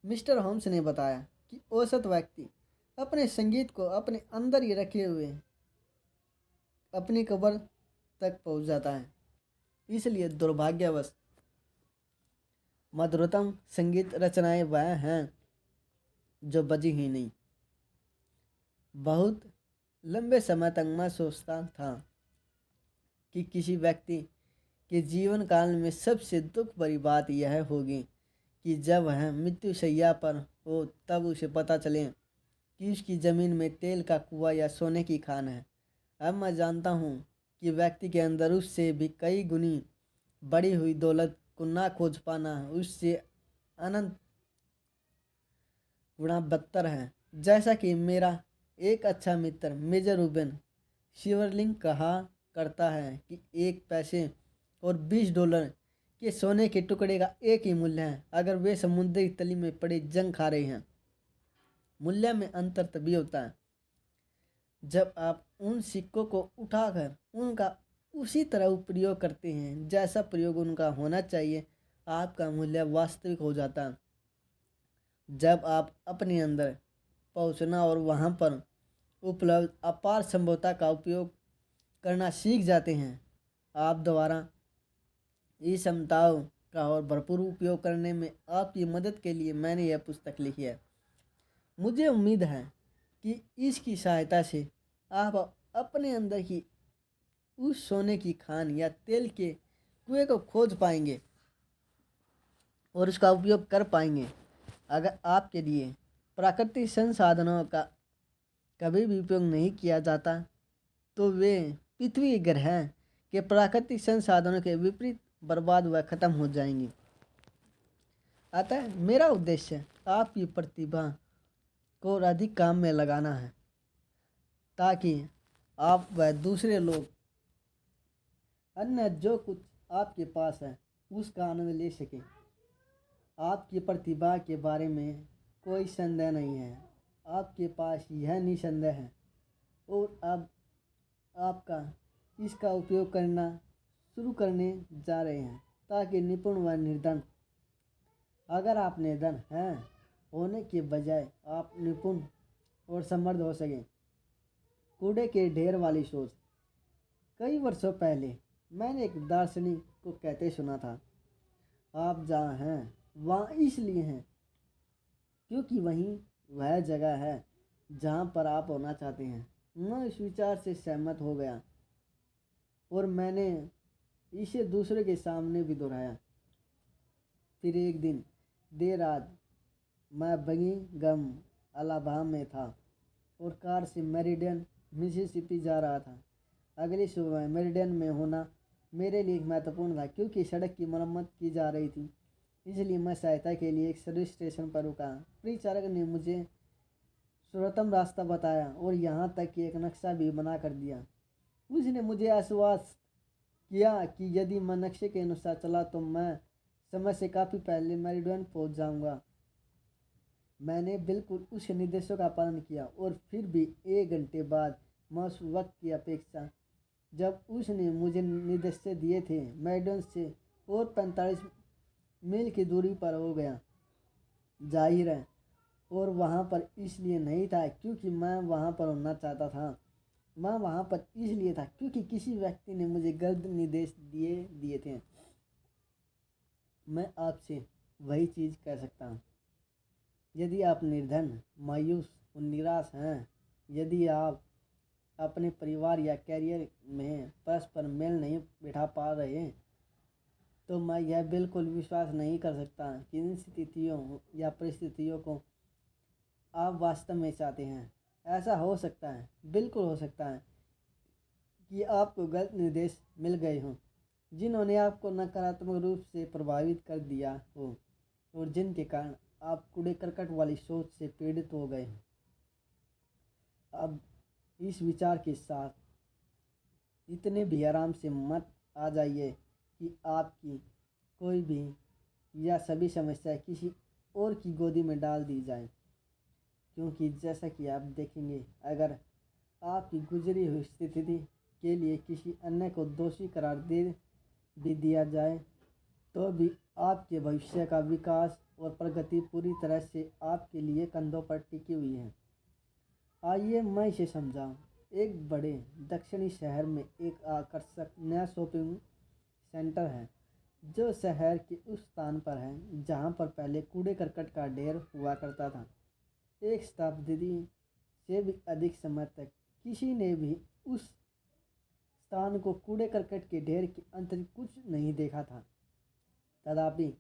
[SPEAKER 1] मिस्टर होम्स ने बताया कि औसत व्यक्ति अपने संगीत को अपने अंदर ही रखे हुए अपनी कब्र तक पहुंच जाता है। इसलिए दुर्भाग्यवश मधुरतम संगीत रचनाएं वह हैं जो बची ही नहीं। बहुत लंबे समय तक मैं सोचता था कि किसी व्यक्ति के जीवन काल में सबसे दुख भरी बात यह होगी कि जब वह मृत्युशैया पर हो तब उसे पता चले कि उसकी ज़मीन में तेल का कुआं या सोने की खान है। अब मैं जानता हूँ कि व्यक्ति के अंदर उससे भी कई गुनी बढ़ी हुई दौलत को ना खोज पाना उससे अनंत गुणा बदतर है। जैसा कि मेरा एक अच्छा मित्र मेजर रूबेन शिवरलिंग कहा करता है कि एक पैसे और $20 के सोने के टुकड़े का एक ही मूल्य है अगर वे समुद्री तली में पड़े जंग खा रहे हैं। मूल्य में अंतर तभी होता है जब आप उन सिक्कों को उठाकर उनका उसी तरह उपयोग करते हैं जैसा प्रयोग उनका होना चाहिए। आपका मूल्य वास्तविक हो जाता है जब आप अपने अंदर पहुंचना और वहां पर उपलब्ध अपार संभवता का उपयोग करना सीख जाते हैं। आप द्वारा इस क्षमताओं का और भरपूर उपयोग करने में आपकी मदद के लिए मैंने यह पुस्तक लिखी है। मुझे उम्मीद है कि इसकी सहायता से आप अपने अंदर की उस सोने की खान या तेल के कुएं को खोज पाएंगे और उसका उपयोग कर पाएंगे। अगर आपके लिए प्राकृतिक संसाधनों का कभी भी उपयोग नहीं किया जाता तो वे पृथ्वी ग्रह के प्राकृतिक संसाधनों के विपरीत बर्बाद व खत्म हो जाएंगी। अतः मेरा उद्देश्य आपकी प्रतिभा को और अधिक काम में लगाना है ताकि आप व दूसरे लोग अन्य जो कुछ आपके पास है उसका आनंद ले सकें। आपकी प्रतिभा के बारे में कोई संदेह नहीं है। आपके पास यह निसंदेह है और अब आपका इसका उपयोग करना शुरू करने जा रहे हैं ताकि निपुण व निर्धन अगर आप निर्धन हैं होने के बजाय आप निपुण और समृद्ध हो सकें। कूड़े के ढेर वाली सोच। कई वर्षों पहले मैंने एक दार्शनिक को कहते सुना था, आप जहाँ हैं वहाँ इसलिए हैं क्योंकि वहीं वह जगह है जहाँ पर आप होना चाहते हैं। मैं इस विचार से सहमत हो गया और मैंने इसे दूसरे के सामने भी दोहराया। फिर एक दिन देर रात मैं बर्मिंघम अलाबामा में था और कार से मेरिडियन मिसिसिपी जा रहा था। अगली सुबह मेरिडियन में होना मेरे लिए महत्वपूर्ण था क्योंकि सड़क की मरम्मत की जा रही थी, इसलिए मैं सहायता के लिए एक सर्विस स्टेशन पर रुका। परिचारक ने मुझे सर्वोत्तम रास्ता बताया और यहाँ तक कि एक नक्शा भी बना कर दिया। उसने मुझे आश्वस्त किया कि यदि मैं नक्शे के अनुसार चला तो मैं समय से काफ़ी पहले मेरिडियन पहुँच जाऊँगा। मैंने बिल्कुल उस निर्देशों का पालन किया और फिर भी 1 घंटे बाद मैं उस वक्त की अपेक्षा जब उसने मुझे निर्देश दिए थे मेरिडियन से और 45 मील की दूरी पर हो गया। जाहिर है और वहाँ पर इसलिए नहीं था क्योंकि मैं वहाँ पर होना चाहता था। मैं वहाँ पर इसलिए था क्योंकि किसी व्यक्ति ने मुझे गलत निर्देश दिए थे। मैं आपसे वही चीज़ कह सकता हूँ। यदि आप निर्धन, मायूस और निराश हैं, यदि आप अपने परिवार या कैरियर में परस्पर मेल नहीं बिठा पा रहे, तो मैं यह बिल्कुल विश्वास नहीं कर सकता कि इन स्थितियों या परिस्थितियों को आप वास्तव में चाहते हैं। ऐसा हो सकता है, बिल्कुल हो सकता है कि आपको गलत निर्देश मिल गए हों जिन्होंने आपको नकारात्मक रूप से प्रभावित कर दिया हो और जिनके कारण आप कूड़े करकट वाली सोच से पीड़ित हो गए हैं। अब इस विचार के साथ इतने भी आराम से मत आ जाइए कि आपकी कोई भी या सभी समस्याएं किसी और की गोदी में डाल दी जाए, क्योंकि जैसा कि आप देखेंगे अगर आपकी गुजरी हुई स्थिति के लिए किसी अन्य को दोषी करार दे भी दिया जाए तो भी आपके भविष्य का विकास और प्रगति पूरी तरह से आपके लिए कंधों पर टिकी हुई है। आइए मैं इसे समझाऊं। एक बड़े दक्षिणी शहर में एक आकर्षक नया शॉपिंग सेंटर है जो शहर के उस स्थान पर है जहां पर पहले कूड़े करकट का ढेर हुआ करता था। एक शताब्दी से भी अधिक समय तक किसी ने भी उस स्थान को कूड़े करकट के ढेर के अंतरिक्ष कुछ नहीं देखा था। तथापि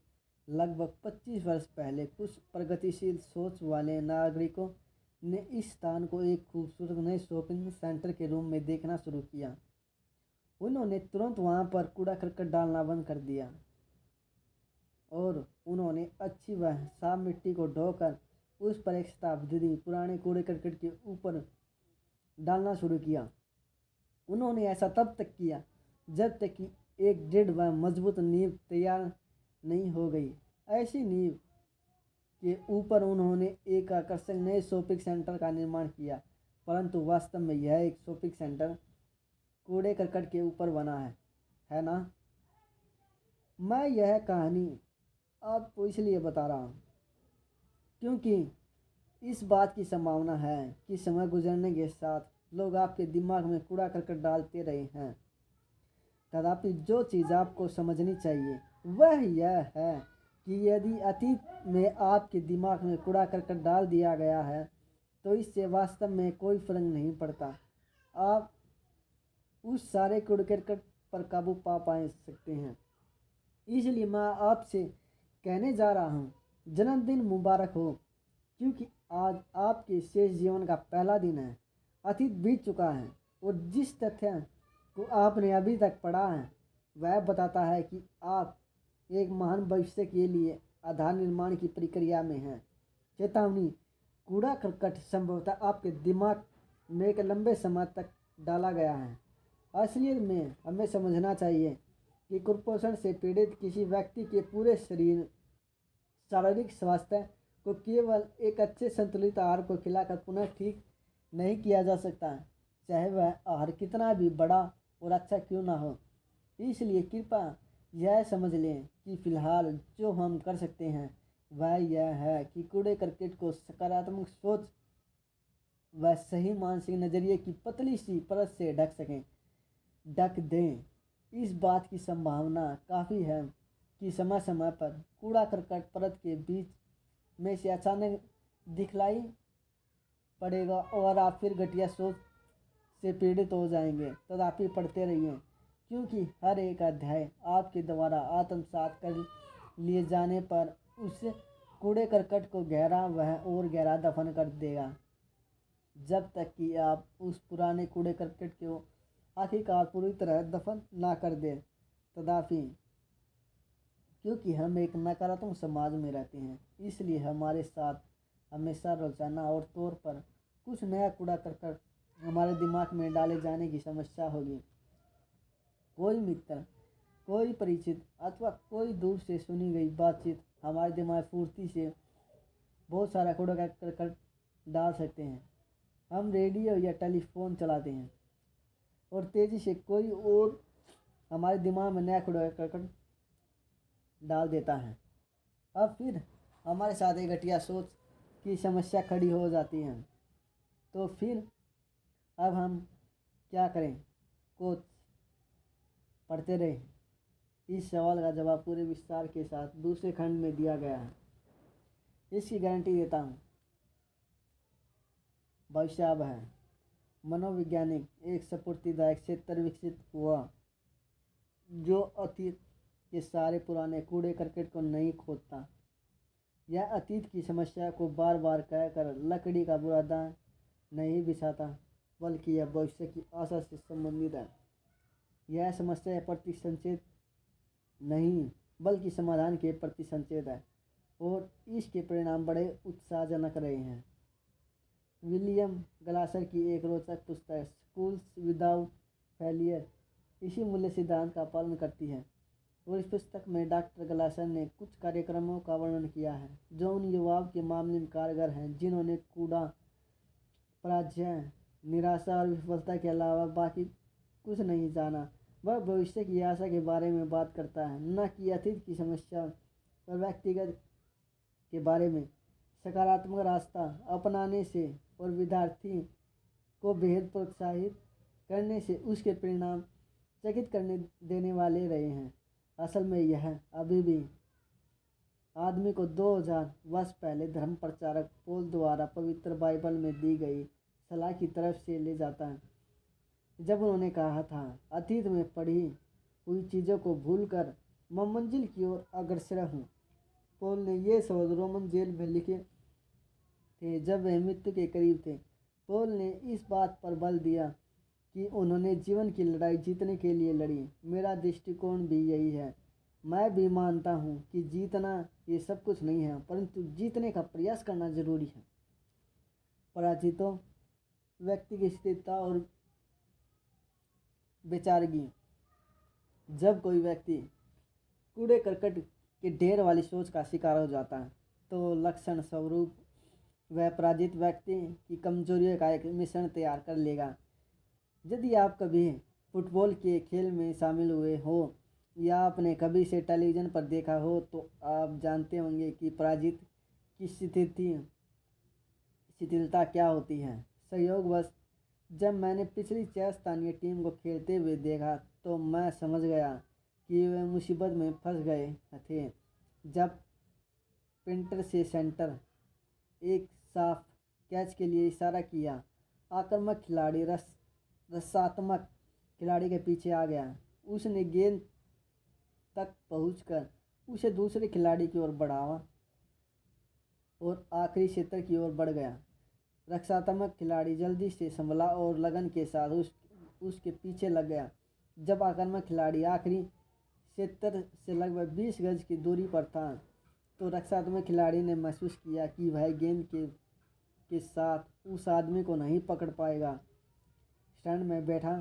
[SPEAKER 1] लगभग 25 वर्ष पहले कुछ प्रगतिशील सोच वाले नागरिकों ने इस स्थान को एक खूबसूरत नए शॉपिंग सेंटर के रूप में देखना शुरू किया। उन्होंने तुरंत वहां पर कूड़ा करकट डालना बंद कर दिया और उन्होंने अच्छी व साफ मिट्टी को ढोकर उस पर एक शताब्दी पुराने कूड़े करकट के ऊपर डालना शुरू किया। उन्होंने ऐसा तब तक किया जब तक कि एक दृढ़ व मजबूत नींव तैयार नहीं हो गई। ऐसी नींव के ऊपर उन्होंने एक आकर्षक नए शॉपिंग सेंटर का निर्माण किया, परंतु वास्तव में यह एक शॉपिंग सेंटर कूड़े करकट के ऊपर बना है ना। मैं यह कहानी आपको इसलिए बता रहा हूँ क्योंकि इस बात की संभावना है कि समय गुजरने के साथ लोग आपके दिमाग में कूड़ा करकट डालते रहे हैं। तथापि जो चीज़ आपको समझनी चाहिए वह यह है कि यदि अतीत में आपके दिमाग में कूड़ा करकट डाल दिया गया है तो इससे वास्तव में कोई फर्क नहीं पड़ता। आप उस सारे कूड़े करकट पर काबू पा सकते हैं। इसलिए मैं आपसे कहने जा रहा हूँ, जन्मदिन मुबारक हो, क्योंकि आज आपके शेष जीवन का पहला दिन है। अतीत बीत चुका है और जिस तथ्य को आपने अभी तक पढ़ा है वह बताता है कि आप एक महान भविष्य के लिए आधार निर्माण की प्रक्रिया में हैं। चेतावनी, कूड़ा करकट संभवतः आपके दिमाग में एक लंबे समय तक डाला गया है। असलियत में हमें समझना चाहिए कि कुपोषण से पीड़ित किसी व्यक्ति के पूरे शारीरिक स्वास्थ्य को केवल एक अच्छे संतुलित आहार को खिलाकर पुनः ठीक नहीं किया जा सकता, चाहे वह आहार कितना भी बड़ा और अच्छा क्यों ना हो। इसलिए कृपया यह समझ लें कि फिलहाल जो हम कर सकते हैं वह यह है कि कूड़े करकट को सकारात्मक सोच व सही मानसिक नज़रिए की पतली सी परत से ढक दें। इस बात की संभावना काफ़ी है कि समय समय पर कूड़ा करकट परत के बीच में से अचानक दिखलाई पड़ेगा और आप फिर घटिया सोच से पीड़ित हो जाएंगे। तथापि पढ़ते रहिए, क्योंकि हर एक अध्याय आपके द्वारा आत्मसात कर लिए जाने पर उस कूड़े करकट को गहरा और गहरा दफन कर देगा, जब तक कि आप उस पुराने कूड़े करकट को आखिरकार पूरी तरह दफन ना कर दें। तथापि क्योंकि हम एक नकारात्मक समाज में रहते हैं, इसलिए हमारे साथ हमेशा रोजाना और तौर पर कुछ नया कूड़ा करकट हमारे दिमाग में डाले जाने की समस्या होगी। कोई मित्र, कोई परिचित अथवा कोई दूर से सुनी गई बातचीत हमारे दिमाग फुर्ती से बहुत सारा कूड़ा करकट डाल सकते हैं। हम रेडियो या टेलीफोन चलाते हैं और तेज़ी से कोई और हमारे दिमाग में नया कूड़ा करकट डाल देता है। अब फिर हमारे साथ एक घटिया सोच की समस्या खड़ी हो जाती है। तो फिर अब हम क्या करें? कोच पढ़ते रहे। इस सवाल का जवाब पूरे विस्तार के साथ दूसरे खंड में दिया गया है। इसकी गारंटी देता हूँ। भविष्य अब है। मनोवैज्ञानिक एक स्फूर्तिदायक क्षेत्र विकसित हुआ जो अतीत के सारे पुराने कूड़े करकट को नहीं खोदता। यह अतीत की समस्या को बार बार कहकर लकड़ी का बुरादा नहीं बिछाता, बल्कि यह भविष्य की आशा से संबंधित है। यह समस्या प्रति संचेत नहीं बल्कि समाधान के प्रति संचेत है और इसके परिणाम बड़े उत्साहजनक रहे हैं। विलियम ग्लासर की एक रोचक पुस्तक स्कूल्स विदाउट फेलियर इसी मूल्य सिद्धांत का पालन करती है और इस पुस्तक में डॉक्टर ग्लासर ने कुछ कार्यक्रमों का वर्णन किया है जो उन युवाओं के मामले में कारगर हैं जिन्होंने कूड़ा, पराजय, निराशा और विफलता के अलावा बाकी कुछ नहीं जाना। वह भविष्य की आशा के बारे में बात करता है, न कि अतीत की समस्या और व्यक्तिगत के बारे में। सकारात्मक रास्ता अपनाने से और विद्यार्थी को बेहद प्रोत्साहित करने से उसके परिणाम चकित करने देने वाले रहे हैं। असल में यह अभी भी आदमी को 2000 वर्ष पहले धर्म प्रचारक पौल द्वारा पवित्र बाइबल में दी गई सलाह की तरफ से ले जाता है, जब उन्होंने कहा था, अतीत में पढ़ी हुई चीज़ों को भूलकर मैं मंजिल की ओर अग्रसर हूँ। पौल ने ये शब्द रोमन जेल में लिखे थे जब वह मृत्यु के करीब थे। पौल ने इस बात पर बल दिया कि उन्होंने जीवन की लड़ाई जीतने के लिए लड़ी। मेरा दृष्टिकोण भी यही है। मैं भी मानता हूँ कि जीतना ये सब कुछ नहीं है, परंतु जीतने का प्रयास करना जरूरी है। पराजितों व्यक्ति की स्थिरता और बेचारगी। जब कोई व्यक्ति कूड़े करकट के ढेर वाली सोच का शिकार हो जाता है तो लक्षण स्वरूप वह पराजित व्यक्ति की कमजोरियों का एक मिश्रण तैयार कर लेगा। यदि आप कभी फुटबॉल के खेल में शामिल हुए हो या आपने कभी से टेलीविज़न पर देखा हो तो आप जानते होंगे कि पराजित की शिथिलता क्या होती है। संयोगवश जब मैंने पिछली 4 स्थानीय टीम को खेलते हुए देखा तो मैं समझ गया कि वे मुसीबत में फंस गए थे। जब पेंटर से सेंटर एक साफ कैच के लिए इशारा किया, आक्रामक खिलाड़ी रसात्मक खिलाड़ी के पीछे आ गया। उसने गेंद तक पहुंचकर उसे दूसरे खिलाड़ी की ओर बढ़ावा और आखिरी क्षेत्र की ओर बढ़ गया। रक्षात्मक खिलाड़ी जल्दी से संभला और लगन के साथ उसके पीछे लग गया। जब आक्रामक खिलाड़ी आखिरी क्षेत्र से लगभग 20 गज की दूरी पर था तो रक्षात्मक खिलाड़ी ने महसूस किया कि वह गेंद के साथ उस आदमी को नहीं पकड़ पाएगा। स्टैंड में बैठा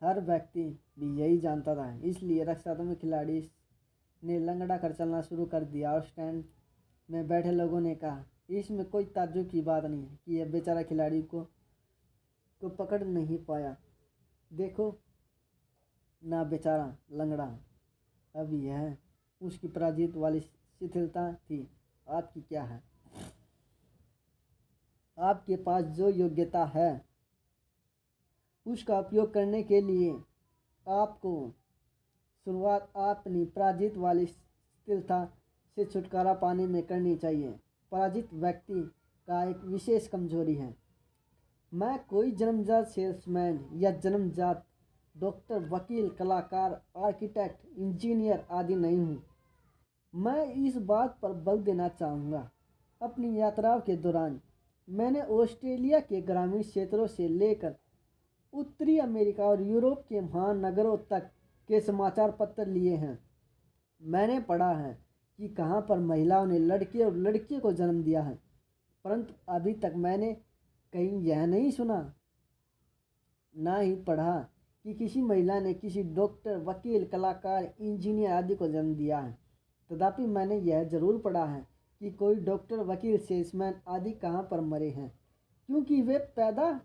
[SPEAKER 1] हर व्यक्ति भी यही जानता था, इसलिए रक्षात्मक खिलाड़ी ने लंगड़ा कर चलना शुरू कर दिया और स्टैंड में बैठे लोगों ने कहा, इसमें कोई ताज्जुब की बात नहीं है कि यह बेचारा खिलाड़ी को पकड़ नहीं पाया। देखो ना, बेचारा लंगड़ा। अब यह उसकी पराजित वाली शिथिलता थी। आपकी क्या है? आपके पास जो योग्यता है उसका उपयोग करने के लिए आपको शुरुआत अपनी पराजित वाली शिथिलता से छुटकारा पाने में करनी चाहिए। पराजित व्यक्ति का एक विशेष कमजोरी है। मैं कोई जन्मजात सेल्समैन या जन्मजात डॉक्टर, वकील, कलाकार, आर्किटेक्ट, इंजीनियर आदि नहीं हूँ। मैं इस बात पर बल देना चाहूँगा, अपनी यात्राओं के दौरान मैंने ऑस्ट्रेलिया के ग्रामीण क्षेत्रों से लेकर उत्तरी अमेरिका और यूरोप के महानगरों तक के समाचार पत्र लिए हैं। मैंने पढ़ा है कि कहाँ पर महिलाओं ने लड़के और लड़कियों को जन्म दिया है, परंतु अभी तक मैंने कहीं यह नहीं सुना, ना ही पढ़ा कि किसी महिला ने किसी डॉक्टर, वकील, कलाकार, इंजीनियर आदि को जन्म दिया है। तथापि मैंने यह जरूर पढ़ा है कि कोई डॉक्टर, वकील, सेल्समैन आदि कहाँ पर मरे हैं, क्योंकि वे पैदा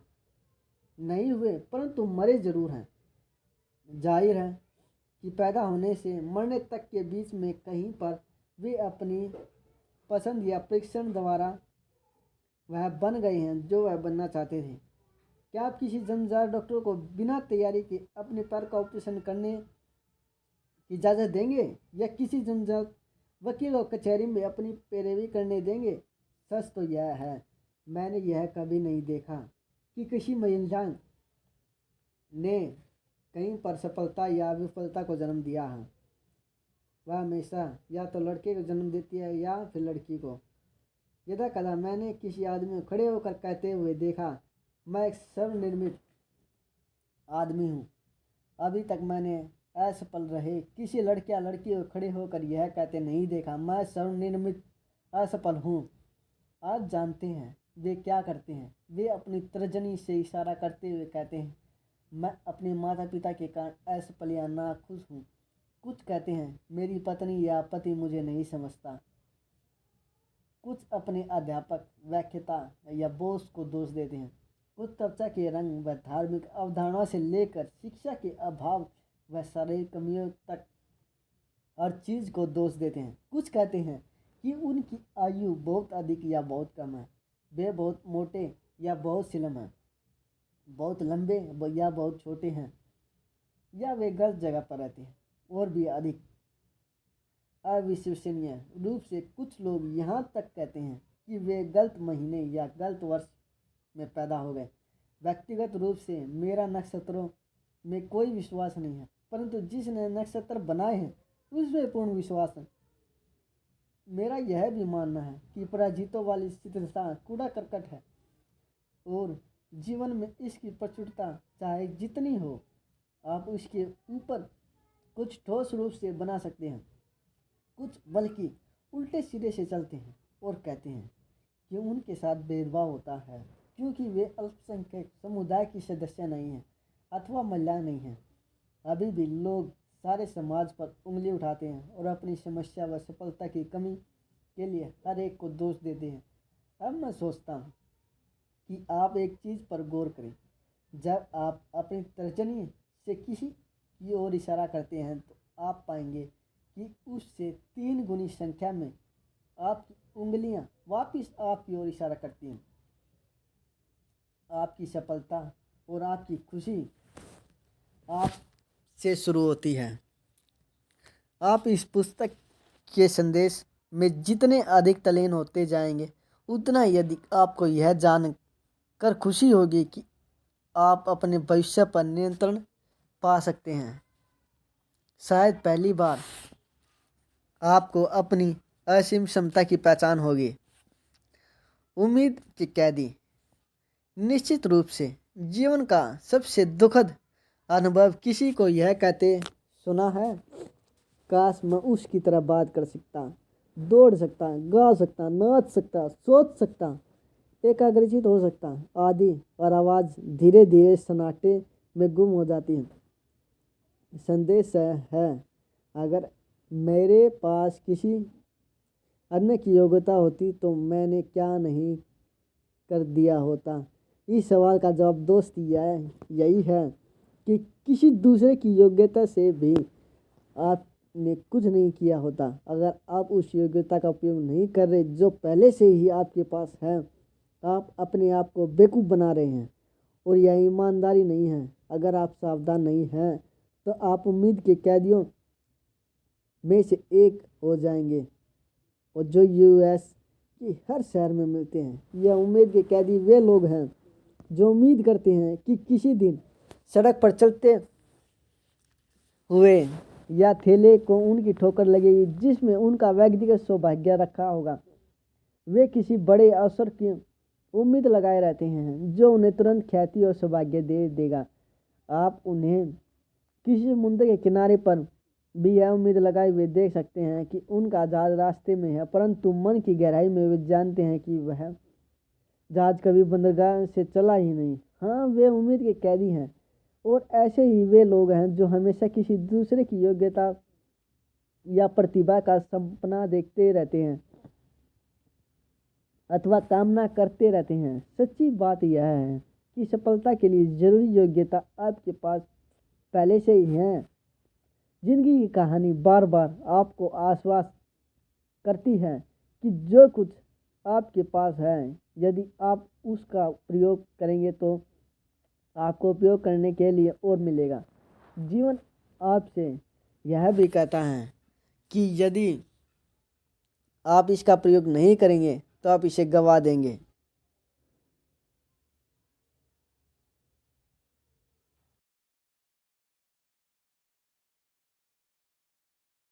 [SPEAKER 1] नहीं हुए परंतु मरे जरूर हैं। जाहिर है कि पैदा होने से मरने तक के बीच में कहीं पर वे अपनी पसंद या परीक्षण द्वारा वह बन गए हैं जो वह बनना चाहते थे। क्या आप किसी जन्मजात डॉक्टर को बिना तैयारी के अपने पैर का ऑपरेशन करने की इजाज़त देंगे या किसी जन्मजात वकील को कचहरी में अपनी पैरवी करने देंगे? सच तो यह है, मैंने यह कभी नहीं देखा कि किसी महिला ने कहीं पर सफलता या विफलता को जन्म दिया है। वह हमेशा या तो लड़के को जन्म देती है या फिर लड़की को। यदा कदा मैंने किसी आदमी को खड़े होकर कहते हुए देखा, मैं एक स्वनिर्मित आदमी हूँ। अभी तक मैंने असफल रहे किसी लड़के या लड़की को खड़े होकर यह कहते नहीं देखा, मैं स्वनिर्मित असफल हूँ। आप जानते हैं वे क्या करते हैं? वे अपनी तर्जनी से इशारा करते हुए कहते हैं, मैं अपने माता पिता के कारण असफल या नाखुश हूँ। कुछ कहते हैं, मेरी पत्नी या पति मुझे नहीं समझता। कुछ अपने अध्यापक, व्याख्याता या बॉस को दोष देते हैं। कुछ त्वचा के रंग व धार्मिक अवधारणा से लेकर शिक्षा के अभाव व शारीरिक कमियों तक हर चीज़ को दोष देते हैं। कुछ कहते हैं कि उनकी आयु बहुत अधिक या बहुत कम है, वे बहुत मोटे या बहुत स्लिम हैं, बहुत लंबे या बहुत छोटे हैं, या वे गलत जगह पर रहते हैं, और भी अधिक। अविश्वसनीय रूप से कुछ लोग यहाँ तक कहते हैं कि वे गलत महीने या गलत वर्ष में पैदा हो गए। व्यक्तिगत रूप से मेरा नक्षत्रों में कोई विश्वास नहीं है, परंतु जिसने नक्षत्र बनाए हैं उसमें पूर्ण विश्वास है। मेरा यह भी मानना है कि पराजितों वाली शिथिलता कूड़ा करकट है और जीवन में इसकी प्रचुरता चाहे जितनी हो, आप उसके ऊपर कुछ ठोस रूप से बना सकते हैं। कुछ बल्कि उल्टे सिरे से चलते हैं और कहते हैं कि उनके साथ भेदभाव होता है क्योंकि वे अल्पसंख्यक समुदाय की सदस्य नहीं हैं अथवा महिलाएं नहीं हैं। अभी भी लोग सारे समाज पर उंगली उठाते हैं और अपनी समस्या व सफलता की कमी के लिए हर एक को दोष देते हैं। अब मैं सोचता हूँ कि आप एक चीज़ पर गौर करें। जब आप अपनी तर्जनी से किसी की ओर इशारा करते हैं तो आप पाएंगे कि उससे 3 गुनी संख्या में आपकी उंगलियां वापस आपकी ओर इशारा करती हैं। आपकी सफलता और आपकी खुशी आपसे शुरू होती है। आप इस पुस्तक के संदेश में जितने अधिक तल्लीन होते जाएंगे, उतना ही अधिक आपको यह जान कर खुशी होगी कि आप अपने भविष्य पर नियंत्रण पा सकते हैं। शायद पहली बार आपको अपनी असीम क्षमता की पहचान होगी। उम्मीद के कैदी। निश्चित रूप से जीवन का सबसे दुखद अनुभव किसी को यह कहते सुना है, काश मैं उसकी तरह बात कर सकता, दौड़ सकता, गा सकता, नाच सकता, सोच सकता, एकाग्रचित हो सकता आदि। और आवाज़ धीरे धीरे सन्नाटे में गुम हो जाती है। संदेश है, अगर मेरे पास किसी अन्य की योग्यता होती तो मैंने क्या नहीं कर दिया होता। इस सवाल का जवाब दोस्त यही है कि किसी दूसरे की योग्यता से भी आपने कुछ नहीं किया होता। अगर आप उस योग्यता का उपयोग नहीं कर रहे जो पहले से ही आपके पास है, आप अपने आप को बेवकूफ़ बना रहे हैं और यह ईमानदारी नहीं है। अगर आप सावधान नहीं हैं तो आप उम्मीद के कैदियों में से एक हो जाएंगे और जो यूएस के हर शहर में मिलते हैं। यह उम्मीद के कैदी वे लोग हैं जो उम्मीद करते हैं कि किसी दिन सड़क पर चलते हुए या ठेले को उनकी ठोकर लगेगी जिसमें उनका व्यक्तिगत सौभाग्य रखा होगा। वे किसी बड़े अवसर की उम्मीद लगाए रहते हैं जो उन्हें तुरंत ख्याति और सौभाग्य दे देगा। आप उन्हें किसी समुद्र के किनारे पर भी यह उम्मीद लगाए हुए देख सकते हैं कि उनका जहाज रास्ते में है, परंतु मन की गहराई में वे जानते हैं कि वह जहाज कभी बंदरगाह से चला ही नहीं। हाँ, वे उम्मीद के कैदी हैं और ऐसे ही वे लोग हैं जो हमेशा किसी दूसरे की योग्यता या प्रतिभा का सपना देखते रहते हैं अथवा कामना करते रहते हैं। सच्ची बात यह है कि सफलता के लिए जरूरी योग्यता आपके पास पहले से ही है। जिंदगी की कहानी बार बार आपको आश्वस्त करती है कि जो कुछ आपके पास है, यदि आप उसका प्रयोग करेंगे तो आपको उपयोग करने के लिए और मिलेगा। जीवन आपसे यह भी कहता है कि यदि आप इसका प्रयोग नहीं करेंगे तो आप इसे गंवा देंगे।